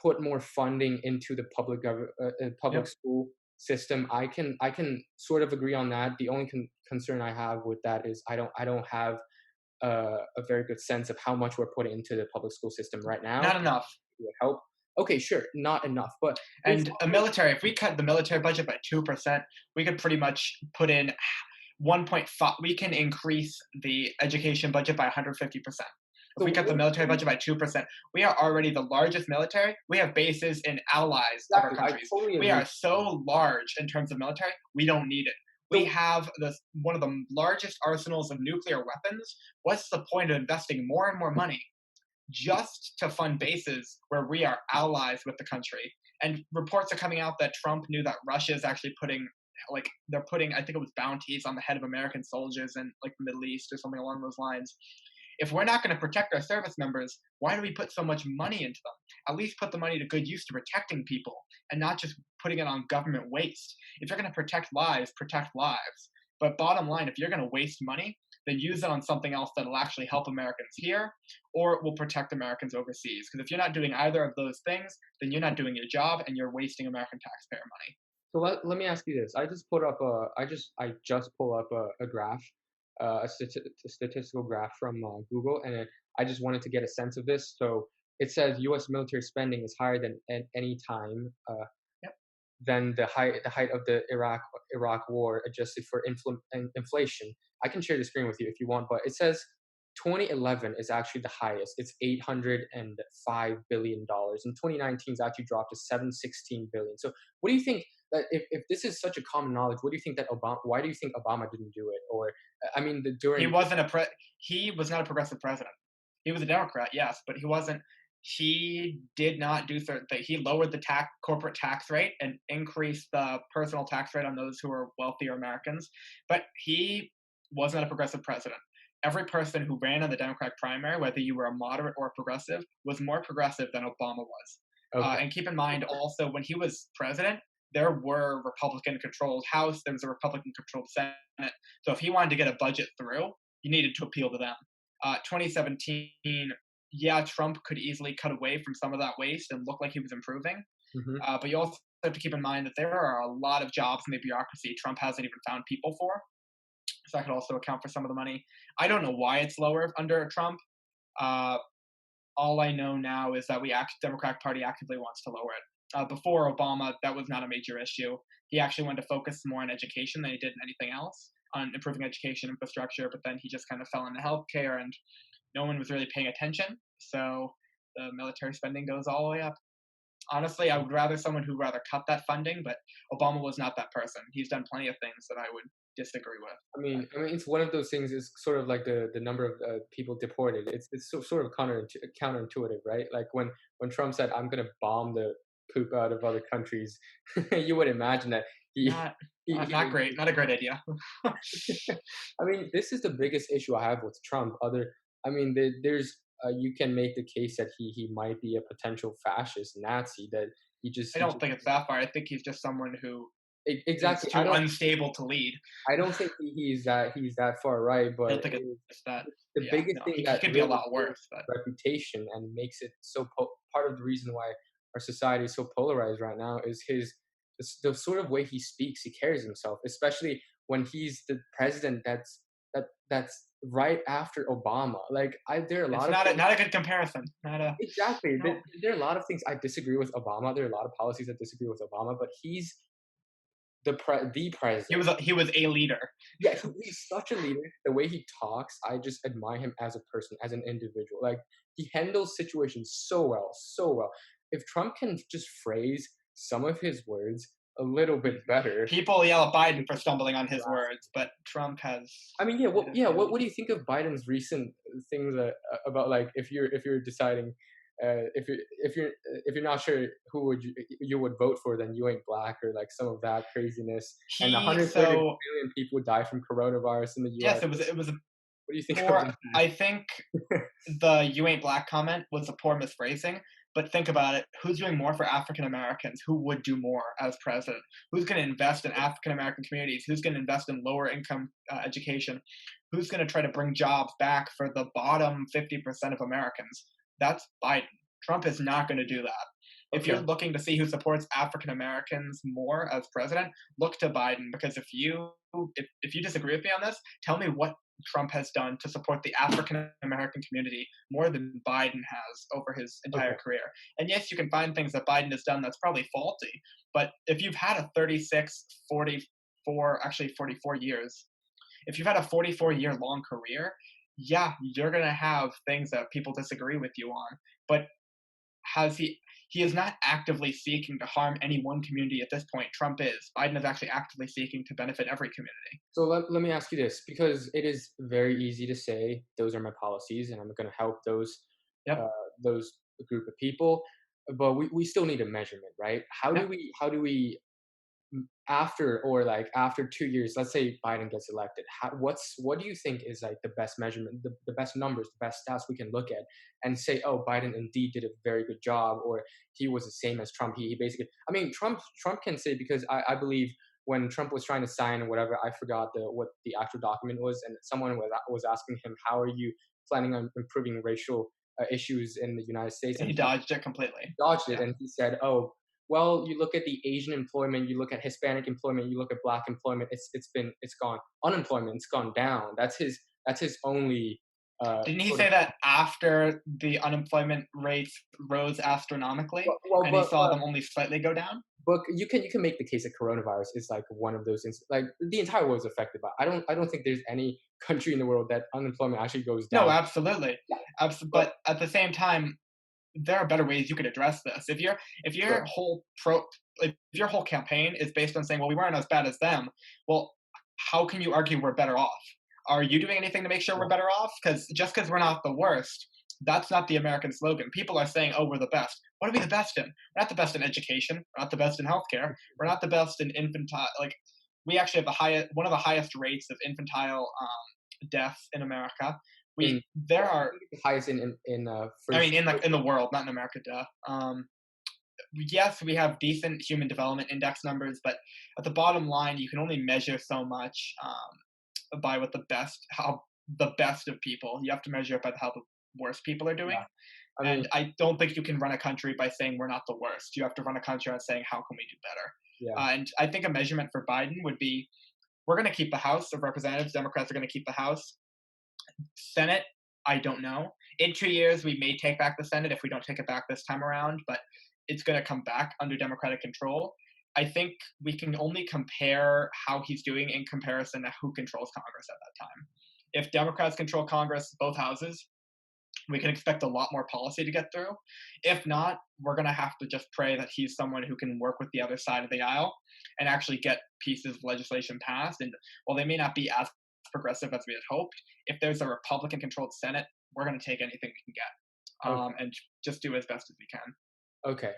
put more funding into the public yep. school system, I can sort of agree on that. The only concern I have with that is I don't have a very good sense of how much we're putting into the public school system right now. Not enough. It would help. Okay, sure, not enough, but there's And a military, if we cut the military budget by 2%, we could pretty much put in 1.5, we can increase the education budget by 150%. If so we cut the military what do you budget by 2%, we are already the largest military. We have bases in allies of our exactly? I countries. totally We agree. are so large in terms of military, we don't need it. We So have one of the largest arsenals of nuclear weapons. What's the point of investing more and more money just to fund bases where we are allies with the country? And reports are coming out that Trump knew that Russia is actually putting, like, they're putting, I think it was bounties on the head of American soldiers in like the Middle East or something along those lines. If we're not going to protect our service members, why do we put so much money into them? At least put the money to good use to protecting people and not just putting it on government waste. If you're going to protect lives, protect lives. But bottom line, if you're going to waste money, then use it on something else that'll actually help Americans here, or will protect Americans overseas. Because if you're not doing either of those things, then you're not doing your job and you're wasting American taxpayer money. let me ask you this. I just pull up a graph, a statistical graph from Google, and I just wanted to get a sense of this. So it says U.S. military spending is higher than at any time Yep. than the height of the Iraq War, adjusted for inflation. I can share the screen with you if you want, but it says 2011 is actually the highest. It's $805 billion. In 2019, it's actually dropped to 716 billion. So, what do you think that if this is such a common knowledge, what do you think that Obama? Why do you think Obama didn't do it? Or, I mean, He during wasn't a he was not a progressive president. He was a Democrat, yes, but he wasn't. He did not do certain things. He lowered the corporate tax rate and increased the personal tax rate on those who are wealthier Americans. But he was not a progressive president. Every person who ran in the Democratic primary, whether you were a moderate or a progressive, was more progressive than Obama was. okay, And keep in mind also, when he was president, there were Republican-controlled House, there was a Republican-controlled Senate. So if he wanted to get a budget through, you needed to appeal to them. 2017, yeah, Trump could easily cut away from some of that waste and look like he was improving. hmm But you also have to keep in mind that there are a lot of jobs in the bureaucracy Trump hasn't even found people for. So that could also account for some of the money. I don't know why it's lower under Trump. Uh, all I know now is that Democratic Party actively wants to lower it. Before Obama, that was not a major issue. He actually wanted to focus more on education than he did anything else, on improving education infrastructure. But then he just kind of fell into healthcare, and no one was really paying attention. So the military spending goes all the way up. Honestly, I would rather someone who rather cut that funding, but Obama was not that person. He's done plenty of things that I would disagree with. I mean, it's one of those things. Is sort of like the number of people deported. It's sort of counterintuitive, right? Like when Trump said, "I'm going to bomb the poop out of other countries," you would imagine that he Not, not he great. Not a great idea. I mean, this is the biggest issue I have with Trump. I mean, there's you can make the case that he might be a potential fascist Nazi. That I he don't just think it's that far. I think he's just someone who is exactly. too unstable to lead. I don't think he's that far right, I but don't think it's that. the Yeah, biggest no, thing he that could be a really lot ruins worse, but his reputation and makes it so part of the reason why our society is so polarized right now is the sort of way he speaks, he carries himself, especially when he's the president that's right after Obama. Like there are a it's lot of things. not a good comparison. Not a Exactly. no. There are a lot of things I disagree with Obama. There are a lot of policies I disagree with Obama, but he's the president. He was a leader. Yeah, he's such a leader. The way he talks, I just admire him as a person, as an individual. Like he handles situations so well, so well. If Trump can just phrase some of his words a little bit better, People yell at it Biden for just stumbling on his lasts. words, but Trump has I mean, quite a few. what do you think of Biden's recent things about like if you're deciding if you're not sure who you would vote for, then you ain't black or like some of that craziness. And He 130 so million people die from coronavirus in the U.S. yes, it was What do you think of more. that? I think the "you ain't black" comment was a poor misphrasing. But think about it: who's doing more for African Americans? Who would do more as president? Who's going to invest in African American communities? Who's going to invest in lower income education? Who's going to try to bring jobs back for the bottom 50% of Americans? That's Biden. Trump is not going to do that. If you're Okay. looking to see who supports African Americans more as president, look to Biden because if you disagree with me on this, tell me what Trump has done to support the African American community more than Biden has over his Okay. entire career. And yes, you can find things that Biden has done that's probably faulty, but if you've had a 36, 44, actually 44 years, if you've had a 44-year long career, yeah, you're going to have things that people disagree with you on. But has he is not actively seeking to harm any one community at this point. Trump is. Biden is actually actively seeking to benefit every community. So let me ask you this, because it is very easy to say those are my policies and I'm going to help Yep. uh, those group of people, but we still need a measurement, right? Yep. How do we after or like after 2 years, let's say Biden gets elected, what do you think is like the best measurement, the best numbers, the best stats we can look at and say, oh, Biden indeed did a very good job, or he was the same as Trump. He basically, I mean, Trump can say, because I believe when Trump was trying to sign whatever, I forgot what the actual document was, and someone was asking him, how are you planning on improving racial issues in the United States, and He dodged it completely. dodged it, Yeah. and he said, "Oh, well, you look at the Asian employment, you look at Hispanic employment, you look at Black employment. It's gone. Unemployment's gone down. That's his only Didn't he sort of say that after the unemployment rates rose astronomically and he saw them only slightly go down? but you can make the case that coronavirus is like one of those like the entire world is affected by. I don't think there's any country in the world that unemployment actually goes No, down. absolutely. Yeah, but But at the same time, there are better ways you could address this. If sure, if your whole campaign is based on saying, well, we weren't as bad as them, well, how can you argue we're better off? Are you doing anything to make sure yeah, we're better off? Because just because we're not the worst, that's not the American slogan. People are saying, oh, we're the best. What are we the best in? We're not the best in education. We're not the best in healthcare. We're not the best in infantile. Like we actually have one of the highest rates of infantile deaths in America. in There I are think it's the highest in I mean, first. in the world, not in America, duh. Yes, we have decent human development index numbers, but at the bottom line, you can only measure so much by what how the best of people. You have to measure it by how the worst people are Yeah, doing. I mean, And I don't think you can run a country by saying we're not the worst. You have to run a country on saying how can we do better. yeah, And I think a measurement for Biden would be we're going to keep the House of Representatives. Democrats are going to keep the House. Senate, I don't know. In 2 years, we may take back the Senate if we don't take it back this time around, but it's going to come back under Democratic control. I think we can only compare how he's doing in comparison to who controls Congress at that time. If Democrats control Congress, both houses, we can expect a lot more policy to get through. If not, we're going to have to just pray that he's someone who can work with the other side of the aisle and actually get pieces of legislation passed. And while they may not be as progressive as we had hoped, if there's a Republican controlled Senate, we're going to take anything we can get okay. and just do as best as we can. Okay,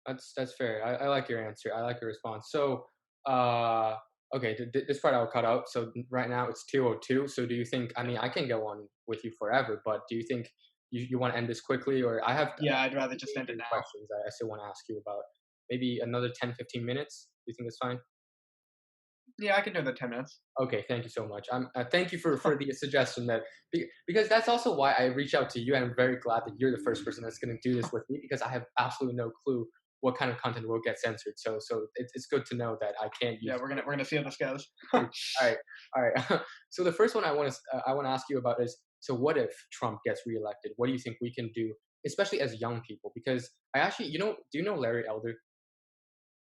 that's fair. I like your answer. I like your response. So, uh, okay, this part I'll cut out. So right now it's 202. So do you think? I mean, I can go on with you forever, but do you think you want to end this quickly, or I have Yeah, I'd rather just end it major now. questions I still want to ask you about. Maybe another 10-15 minutes. Do you think it's fine? Yeah, I can do the 10 minutes. Okay, thank you so much. Thank you for the suggestion because that's also why I reached out to you, and I'm very glad that you're the first person that's going to do this with me because I have absolutely no clue what kind of content will get censored. So it's good to know that I can't Yeah, use. we're gonna see how this goes. All right, all right. So the first one I want to ask you about is, so what if Trump gets reelected? What do you think we can do, especially as young people? Because I actually, do you know Larry Elder?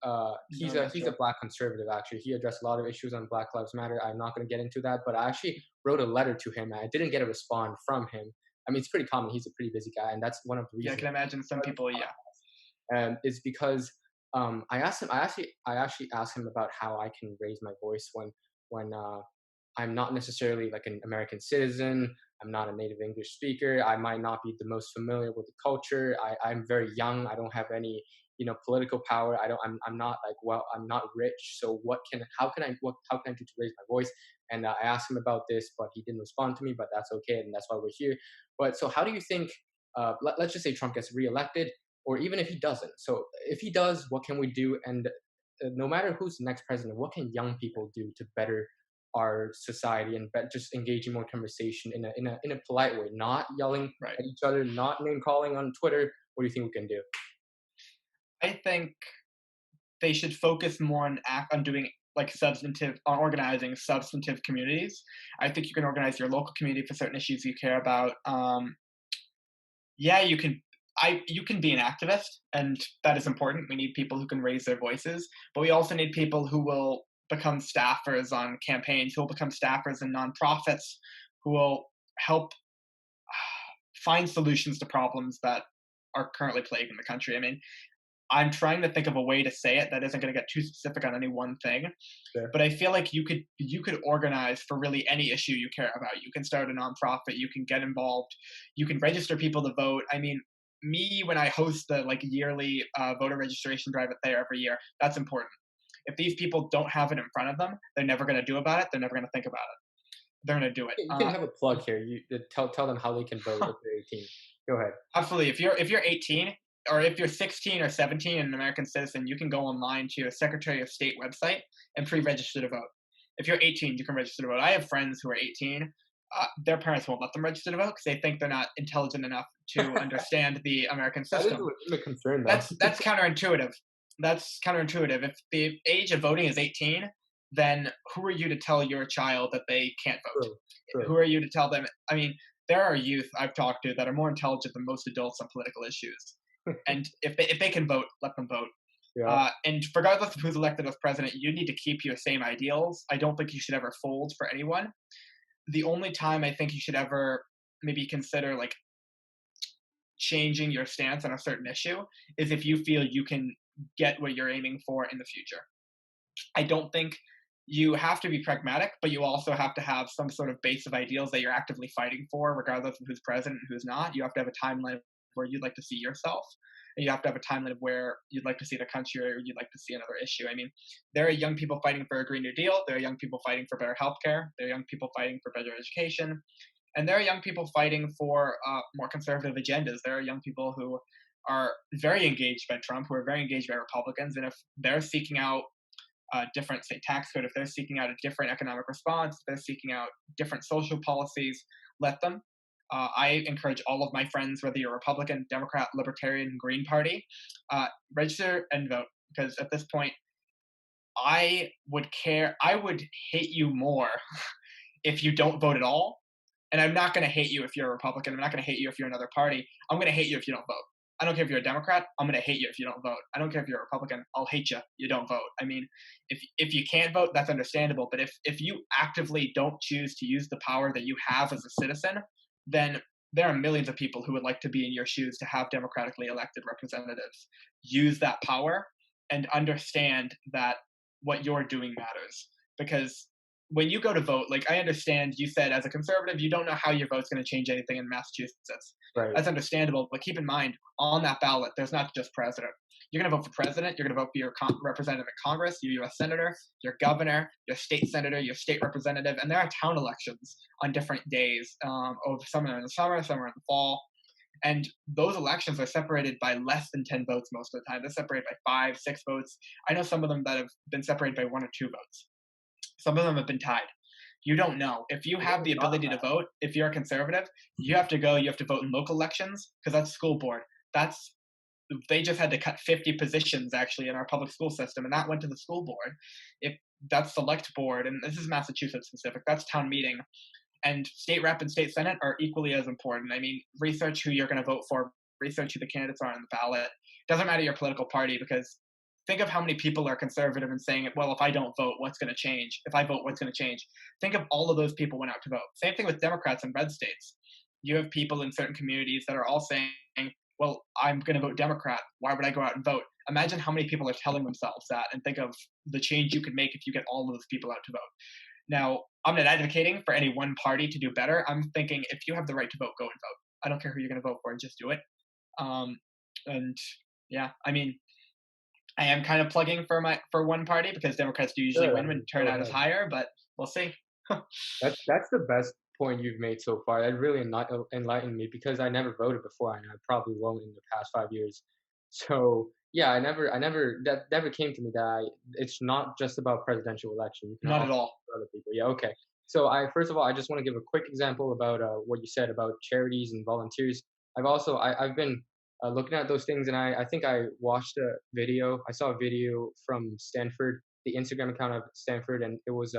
No, He's I'm a not he's a sure. black conservative. Actually, he addressed a lot of issues on Black Lives Matter. I'm not going to get into that, but I actually wrote a letter to him. And I didn't get a response from him. I mean, it's pretty common. He's a pretty busy guy, and that's one of the Yeah, I reasons. can imagine some people. Yeah, And it's because I asked him. I actually asked him about how I can raise my voice when I'm not necessarily like an American citizen. I'm not a native English speaker. I might not be the most familiar with the culture. I'm very young. I don't have any, political power. I'm not like, well, I'm not rich. So how can I do to raise my voice? And I asked him about this, but he didn't respond to me. But that's okay, and that's why we're here. But so, how do you think? Let's just say Trump gets reelected, or even if he doesn't. So, if he does, what can we do? And no matter who's the next president, what can young people do to better our society and just engage in more conversation in a polite way, not yelling right. at each other, not name calling on Twitter? What do you think we can do? I think they should focus more on doing like on organizing substantive communities. I think you can organize your local community for certain issues you care about. Yeah, you can be an activist, and that is important. We need people who can raise their voices, but we also need people who will become staffers on campaigns, who will become staffers in nonprofits, who will help find solutions to problems that are currently plaguing the country. I mean, I'm trying to think of a way to say it that isn't going to get too specific on any one thing, Sure. but I feel like you could organize for really any issue you care about. You can start a nonprofit, you can get involved, you can register people to vote. I mean, me when I host the like yearly voter registration drive at Thayer every year, that's important. If these people don't have it in front of them, they're never going to do about it. They're never going to think about it. They're going to do it. You can have a plug here. You tell them how they can vote if they're 18. Go ahead. Absolutely. If you're 18 or if you're 16 or 17 and an American citizen, you can go online to a Secretary of State website and pre-register to vote. If you're 18, you can register to vote. I have friends who are 18. Their parents won't let them register to vote because they think they're not intelligent enough to understand the American That is a system. legitimate concern, though. That's counterintuitive. That's counterintuitive. If the age of voting is 18, then who are you to tell your child that they can't vote? True. True. Who are you to tell them? I mean, there are youth I've talked to that are more intelligent than most adults on political issues. And if they can vote, let them vote. Yeah. And regardless of who's elected as president, you need to keep your same ideals. I don't think you should ever fold for anyone. The only time I think you should ever maybe consider like changing your stance on a certain issue is if you feel you can get what you're aiming for in the future. I don't think you have to be pragmatic, but you also have to have some sort of base of ideals that you're actively fighting for, regardless of who's president and who's not. You have to have a timeline where you'd like to see yourself, and you have to have a timeline of where you'd like to see the country or you'd like to see another issue. I mean, there are young people fighting for a Green New Deal. There are young people fighting for better healthcare. There are young people fighting for better education. And there are young people fighting for more conservative agendas. There are young people who are very engaged by Trump, who are very engaged by Republicans. And if they're seeking out different, say, tax code, if they're seeking out a different economic response, if they're seeking out different social policies, let them. I encourage all of my friends, whether you're Republican, Democrat, Libertarian, Green Party, register and vote. Because at this point, I would hate you more if you don't vote at all. And I'm not going to hate you if you're a Republican. I'm not going to hate you if you're another party. I'm going to hate you if you don't vote. I don't care if you're a Democrat. I'm going to hate you if you don't vote. I don't care if you're a Republican. I'll hate you. You don't vote. I mean, if you can't vote, that's understandable. But if you actively don't choose to use the power that you have as a citizen, then there are millions of people who would like to be in your shoes to have democratically elected representatives. Use that power and understand that what you're doing matters. Because when you go to vote, like I understand you said as a conservative, you don't know how your vote's going to change anything in Massachusetts. Right. That's understandable, but keep in mind on that ballot, there's not just president. You're going to vote for president. You're going to vote for your representative in Congress, your U.S. senator, your governor, your state senator, your state representative, and there are town elections on different days. Some are in the summer, some are in the fall. And those elections are separated by less than 10 votes most of the time. They're separated by 5, 6 votes. I know some of them that have been separated by 1 or 2 votes. Some of them have been tied. You don't know. If you have the ability to vote, if you're a conservative, you have to go, you have to vote in local elections because that's school board. That's they just had to cut 50 positions actually in our public school system, and that went to the school board. If that's select board, and this is Massachusetts specific, that's town meeting, and state rep and state senate are equally as important. I mean, research who you're going to vote for, research who the candidates are on the ballot. Doesn't matter your political party, because think of how many people are conservative and saying, well, if I don't vote, what's going to change? If I vote, what's going to change? Think of all of those people went out to vote. Same thing with Democrats in red states. You have people in certain communities that are all saying, well, I'm going to vote Democrat. Why would I go out and vote? Imagine how many people are telling themselves that, and think of the change you could make if you get all of those people out to vote. Now, I'm not advocating for any one party to do better. I'm thinking if you have the right to vote, go and vote. I don't care who you're going to vote for, just do it. Um, and yeah, I mean, I am kind of plugging for one party because Democrats do usually Sure, win when go turnout is ahead. higher, but we'll see. That's the best point you've made so far. That really enlightened me because I never voted before, and I probably won't in the past 5 years. So yeah, I never that never came to me that it's not just about presidential election. You can Not also at all. vote for other people. Yeah, okay. So I first of all, I just want to give a quick example about what you said about charities and volunteers. I've been looking at those things, and I think I watched a video. I saw a video from Stanford, the Instagram account of Stanford, and it was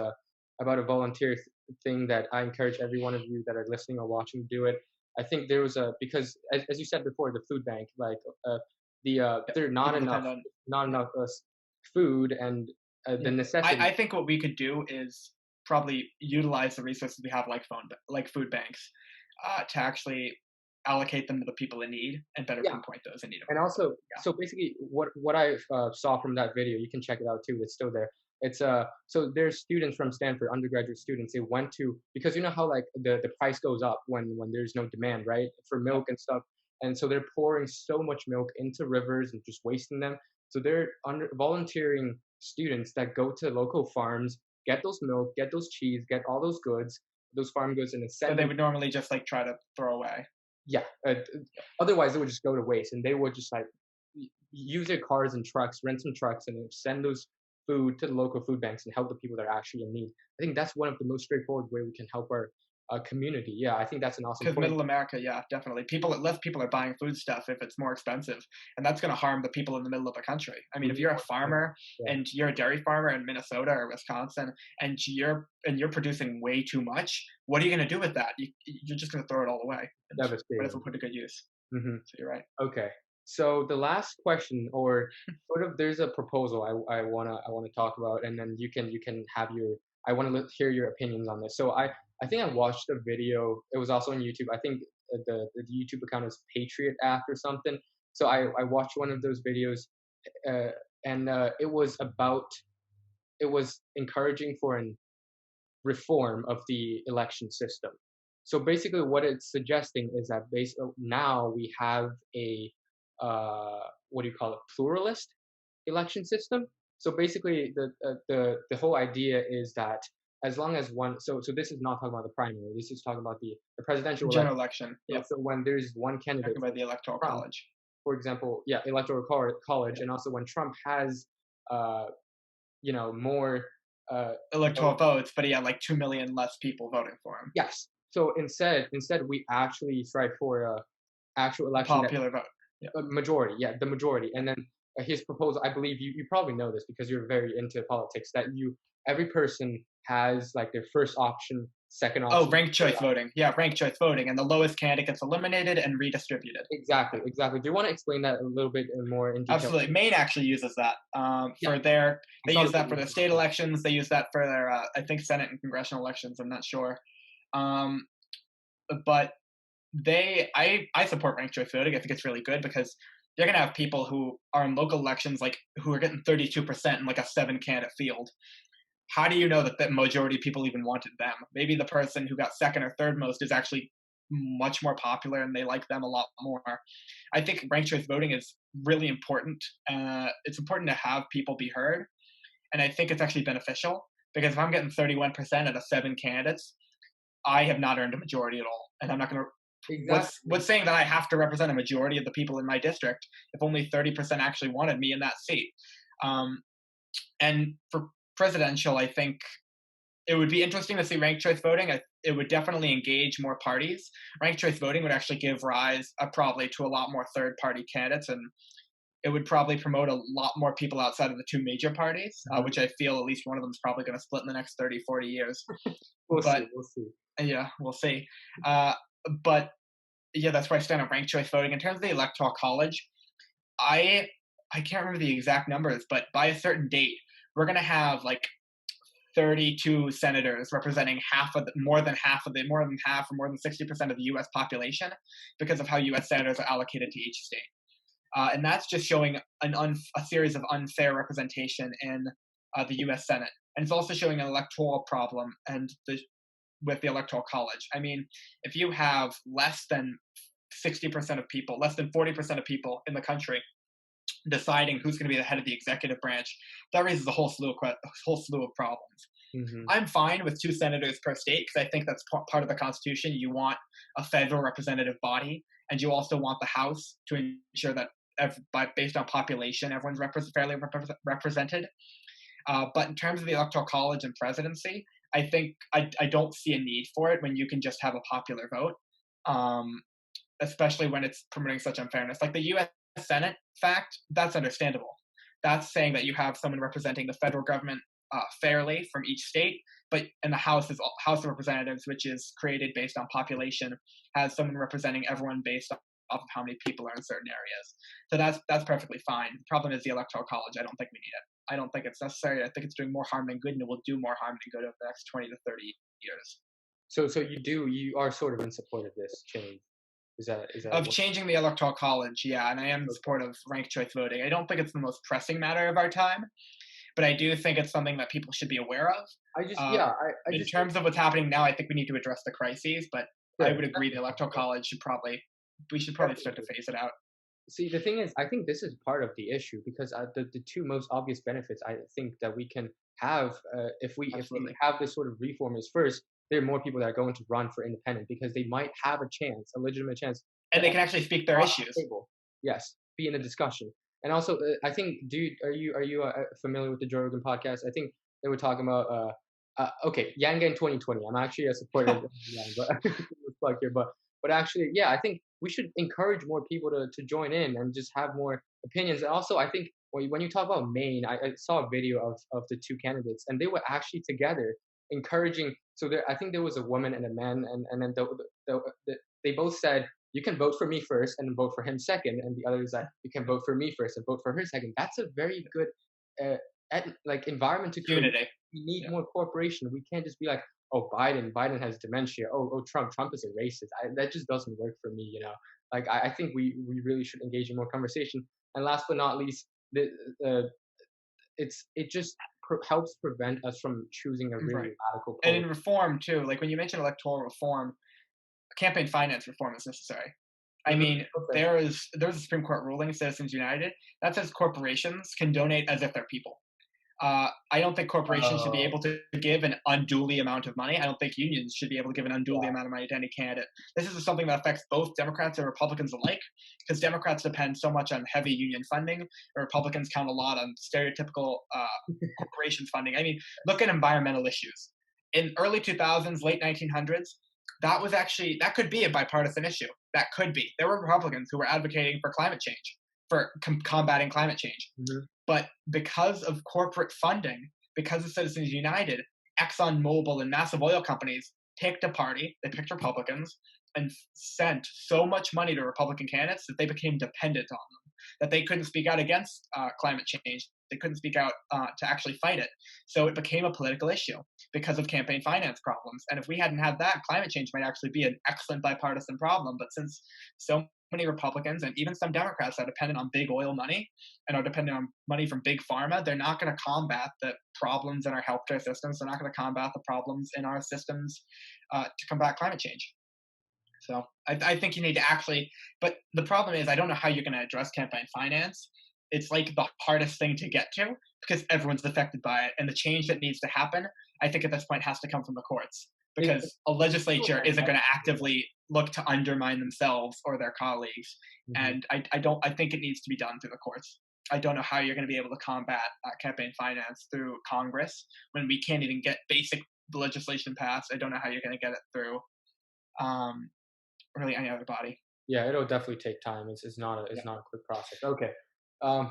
about a volunteer thing that I encourage every one of you that are listening or watching to do it. I think there was a because as you said before, the food bank, like there People depend on. not enough food and the Yeah, necessity. I think what we could do is probably utilize the resources we have, like food banks, to actually allocate them to the people in need and better Yeah, pinpoint those in need of and help. also, Yeah, so basically, what I saw from that video, you can check it out too. It's still there. It's so there's students from Stanford, undergraduate students. They went to because you know how like the price goes up when there's no demand, right, for yeah. milk and stuff, and so they're pouring so much milk into rivers and just wasting them. So they're volunteering students that go to local farms, get those milk, get those cheese, get all those goods, those farm goods, and then That send they them. would normally just like try to throw away. Yeah, otherwise it would just go to waste, and they would just like use their cars and trucks, rent some trucks, and then send those food to the local food banks and help the people that are actually in need. I think that's one of the most straightforward way we can help our community. Yeah, I think that's an awesome Because point. middle America, yeah, definitely. Less people are buying food stuff if it's more expensive, and that's going to harm the people in the middle of the country. I We mean, if need you're a more support. farmer Yeah, and you're a dairy farmer in Minnesota or Wisconsin, and you're producing way too much, what are you going to do with that? You're just going to throw it all away, and might as devastating. well put to good use. Hmm. So you're right. Okay, so the last question, or sort of, there's a proposal I wanna talk about, and then you can have your. I want to hear your opinions on this. So I think I watched a video. It was also on YouTube. I think the YouTube account is Patriot Act or something. So I watched one of those videos, uh, and it was encouraging for an reform of the election system. So basically, what it's suggesting is that now we have a what do you call it, pluralist election system. So basically, the whole idea is that as long as one, so this is not talking about the primary. This is talking about the presidential election. General election. So, Yep. so when there's one candidate, Talking about the electoral Trump, college. for example, yeah, electoral college, Yeah. and also when Trump has uh, more uh, Electoral votes, but he had like 2 million less people voting for him. yes. So instead we actually strive for a actual A election that popular vote. Yeah. a majority, yeah, the majority, Yeah. and then his proposal. I believe you probably know this because you're very into politics. That every person has like their first option, second Oh, option, ranked third choice option. voting. Yeah, ranked choice voting, and the lowest candidate gets eliminated and redistributed. Exactly, Yeah, exactly. Do you want to explain that a little bit more in detail? absolutely. Maine actually uses that Yeah, for their. I They saw the use that for video. their state elections. They use that for their, I think, Senate and congressional elections. I'm not sure, um, but I support ranked choice voting. I think it's really good because you're gonna have people who are in local elections, like who are getting 32% in like a 7 candidate field. How do you know that the majority of people even wanted them? Maybe the person who got second or third most is actually much more popular and they like them a lot more. I think ranked choice voting is really important. It's important to have people be heard, and I think it's actually beneficial because if I'm getting 31% out of 7 candidates, I have not earned a majority at all, and I'm not going to Exactly. What's saying that I have to represent a majority of the people in my district if only 30% actually wanted me in that seat? Um, and for presidential, I think it would be interesting to see ranked choice voting. It would definitely engage more parties. Ranked choice voting would actually give rise probably to a lot more third party candidates, and it would probably promote a lot more people outside of the two major parties, Mhm. which I feel at least one of them is probably going to split in the next 30, 40 years. We'll But see. We'll see. yeah, we'll see. Uh, but yeah, that's where I stand on ranked choice voting. In terms of the electoral college, I I can't remember the exact numbers, but by a certain date, we're gonna have like 32 senators representing more than half, or more than 60% of the U.S. population, because of how U.S. senators are allocated to each state, and that's just showing a series of unfair representation in the U.S. Senate, and it's also showing an electoral problem with the electoral college. I mean, if you have less than 60% of people, less than 40% of people in the country deciding who's going to be the head of the executive branch, that raises a whole slew of problems. Hmm. I'm fine with two senators per state because I think that's part of the Constitution. You want a federal representative body, and you also want the House to ensure that, based on population, everyone's fairly represented. But in terms of the electoral college and presidency, I don't see a need for it when you can just have a popular vote, um, especially when it's promoting such unfairness. Like the U.S. Senate fact, that's understandable. That's saying that you have someone representing the federal government fairly from each state, but in the House of Representatives, which is created based on population, has someone representing everyone based off of how many people are in certain areas. So that's perfectly fine. The problem is the electoral college. I don't think we need it. I don't think it's necessary. I think it's doing more harm than good, and it will do more harm than good over the next 20 to 30 years. So you are sort of in support of this change. Is that Of what? changing the electoral college, yeah, and I am in Okay. support of ranked choice voting. I don't think it's the most pressing matter of our time, but I do think it's something that people should be aware of. I just Uh, yeah. I in just think terms of what's happening now, I think we need to address the crises, but I sure. would agree the electoral college we should probably start to Definitely. phase it out. See, the thing is, I think this is part of the issue because the two most obvious benefits I think that we can have if we Absolutely. have this sort of reform is first, there are more people that are going to run for independent because they might have a chance, a legitimate chance to And they can actually speak their across the issues. table. Yes, be in a discussion. And also, I think, dude, are you familiar with the Joe Rogan podcast? I think they were talking about okay, Yang in 2020. I'm actually a supporter of Yang, but fuck here, but actually, yeah, I think we should encourage more people to join in and just have more opinions. And also, I think when you talk about Maine, I saw a video of the two candidates, and they were actually together encouraging. So there, I think there was a woman and a man, and then they both said you can vote for me first and vote for him second, and the other is that you can vote for me first and vote for her second. That's a very good uh, like environment to create. Unity. We need Yeah. more cooperation. We can't just be like, oh, Biden has dementia. Oh, Trump is a racist. That just doesn't work for me. Like I think we really should engage in more conversation. And last but not least, uh, it just helps prevent us from choosing a really Right. radical And pole. in reform too, like when you mention electoral reform, campaign finance reform is necessary. I Mhm. mean, Okay. there's a Supreme Court ruling, Citizens United, that says corporations can donate as if they're people. I don't think corporations should be Uh, able to give an unduly amount of money. I don't think unions should be able to give an unduly yeah. amount of money to any candidate. This is something that affects both Democrats and Republicans alike, because Democrats depend so much on heavy union funding, and Republicans count a lot on stereotypical corporations funding. I mean, look at environmental issues. In early 2000s, late 1900s, that could be a bipartisan issue. That could be. There were Republicans who were advocating for climate change, for combating climate change, Mhm. but because of corporate funding, because of Citizens United, ExxonMobil and massive oil companies picked a party, they picked Republicans, and sent so much money to Republican candidates that they became dependent on them, that they couldn't speak out against climate change. They couldn't speak out to actually fight it. So it became a political issue because of campaign finance problems. And if we hadn't had that, climate change might actually be an excellent bipartisan problem. But since so many Republicans and even some Democrats are dependent on big oil money and are dependent on money from big pharma, they're not going to combat the problems in our healthcare systems. They're not going to combat the problems in our systems to combat climate change. So I think you need to actually, but the problem is I don't know how you're going to address campaign finance. It's like the hardest thing to get to because everyone's affected by it, and the change that needs to happen, I think at this point has to come from the courts. because a legislature isn't going to actively look to undermine themselves or their colleagues. Mhm. And I don't. I think it needs to be done through the courts. I don't know how you're going to be able to combat campaign finance through Congress when we can't even get basic legislation passed. I don't know how you're going to get it through um, really any other body. Yeah, it'll definitely take time. Yeah. It's not a quick process. Okay.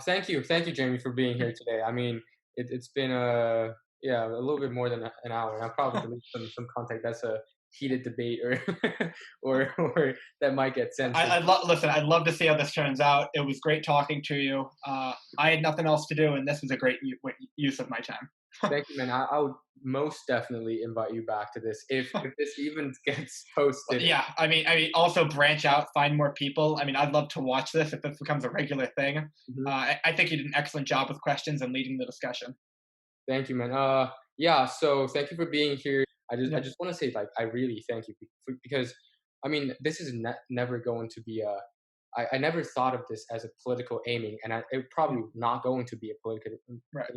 Thank you, Jamie, for being here today. I mean, it's been a little bit more than an hour. And I'll probably delete some content that's a heated debate or or that might get censored. Listen. I'd love to see how this turns out. It was great talking to you. I had nothing else to do, and this was a great use of my time. Thank you, man. I would most definitely invite you back to this if this even gets posted. Yeah, also branch out, find more people. I mean, I'd love to watch this if this becomes a regular thing. Mhm. I think you did an excellent job with questions and leading the discussion. Thank you, man. Yeah. So thank you for being here. I Yeah, just want to say like I really thank you because I mean this is never going to be a. I never thought of this as a political aiming, and it yeah, probably not going to be a political right.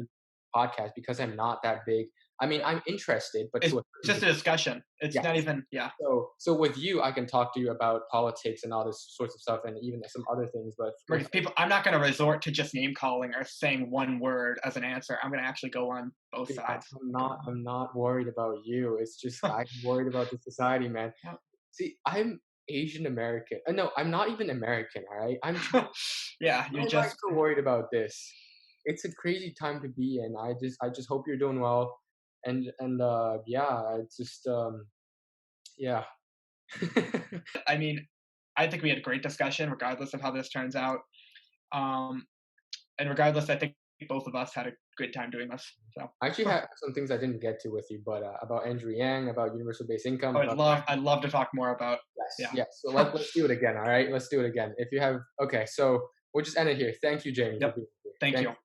podcast because I'm not that big. I mean, I'm interested, but It's to a certain just a degree. discussion. It's Yes. not even, yeah. So with you, I can talk to you about politics and all this sorts of stuff, and even some other things. But with Because people, I'm not going to resort to just name calling or saying one word as an answer. I'm going to actually go on both dude, sides. I'm not worried about you. It's just I'm worried about the society, man. Yeah. See, I'm Asian American. No, I'm not even American. All right, Yeah, why you're am I just so worried about this? It's a crazy time to be in. I just hope you're doing well, and yeah, it's just yeah. I mean, I think we had a great discussion regardless of how this turns out. Um, and regardless, I think both of us had a good time doing this. So I actually had some things I didn't get to with you, but about Andrew Yang, about universal basic income, about I'd love to talk more about, yes, yeah. yes. So let's do it again. All right, let's do it again. If you have okay, so we'll just end it here. Thank you, Jamie, for Yep. being here. Thank Thank you. you.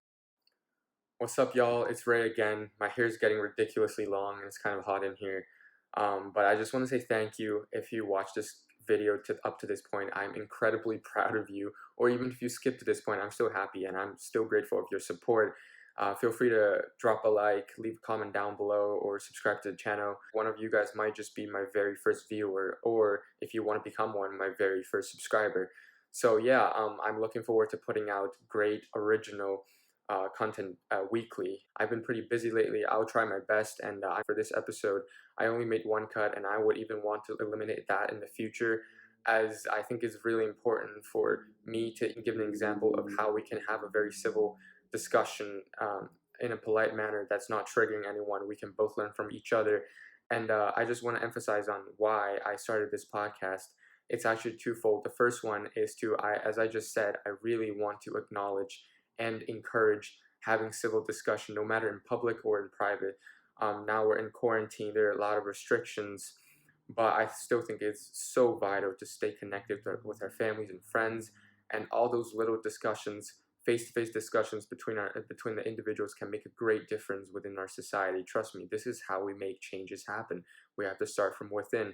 What's up, y'all? It's Ray again. My hair's getting ridiculously long and it's kind of hot in here. But I just want to say thank you. If you watched this video up to this point, I'm incredibly proud of you. Or even if you skipped to this point, I'm still happy and I'm still grateful of your support. Feel free to drop a like, leave a comment down below, or subscribe to the channel. One of you guys might just be my very first viewer, or if you want to become one, my very first subscriber. So yeah, I'm looking forward to putting out great original content weekly. I've been pretty busy lately. I'll try my best, and for this episode, I only made one cut, and I would even want to eliminate that in the future, as I think is really important for me to give an example of how we can have a very civil discussion in a polite manner that's not triggering anyone. We can both learn from each other, and I just want to emphasize on why I started this podcast. It's actually twofold. The first one is as I just said, I really want to acknowledge and encourage having civil discussion, no matter in public or in private. Now we're in quarantine, there are a lot of restrictions, but I still think it's so vital to stay connected with our families and friends, and all those little discussions, face-to-face discussions between the individuals can make a great difference within our society. Trust me, this is how we make changes happen. We have to start from within.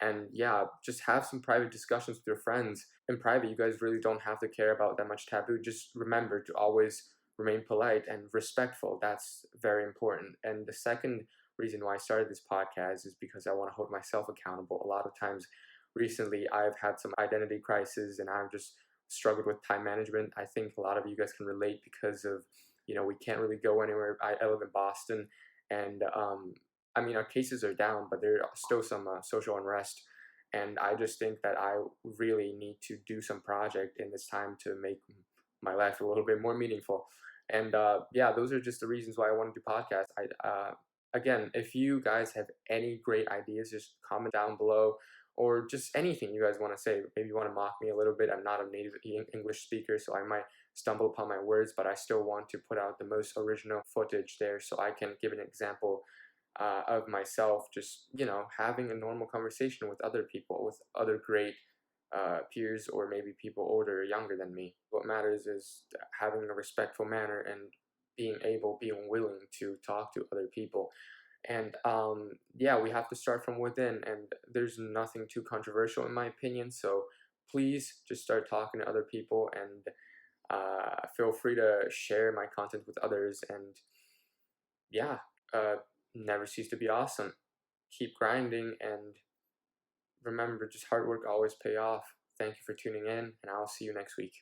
And yeah, just have some private discussions with your friends. In private, you guys really don't have to care about that much taboo. Just remember to always remain polite and respectful. That's very important. And the second reason why I started this podcast is because I want to hold myself accountable. A lot of times recently, I've had some identity crisis and I've just struggled with time management. I think a lot of you guys can relate because of, we can't really go anywhere. I live in Boston, and I mean, our cases are down, but there are still some social unrest. And I just think that I really need to do some project in this time to make my life a little bit more meaningful. And yeah, those are just the reasons why I want to do podcasts. Again, if you guys have any great ideas, just comment down below, or just anything you guys want to say. Maybe you want to mock me a little bit. I'm not a native English speaker, so I might stumble upon my words, but I still want to put out the most original footage there so I can give an example of myself, just having a normal conversation with other people, with other great peers, or maybe people older or younger than me. What matters is having a respectful manner and being willing to talk to other people. And yeah, we have to start from within, and there's nothing too controversial in my opinion. So please just start talking to other people, and feel free to share my content with others. And yeah, uh, never cease to be awesome. keep grinding, and remember, just hard work always pay off. Thank you for tuning in, and I'll see you next week.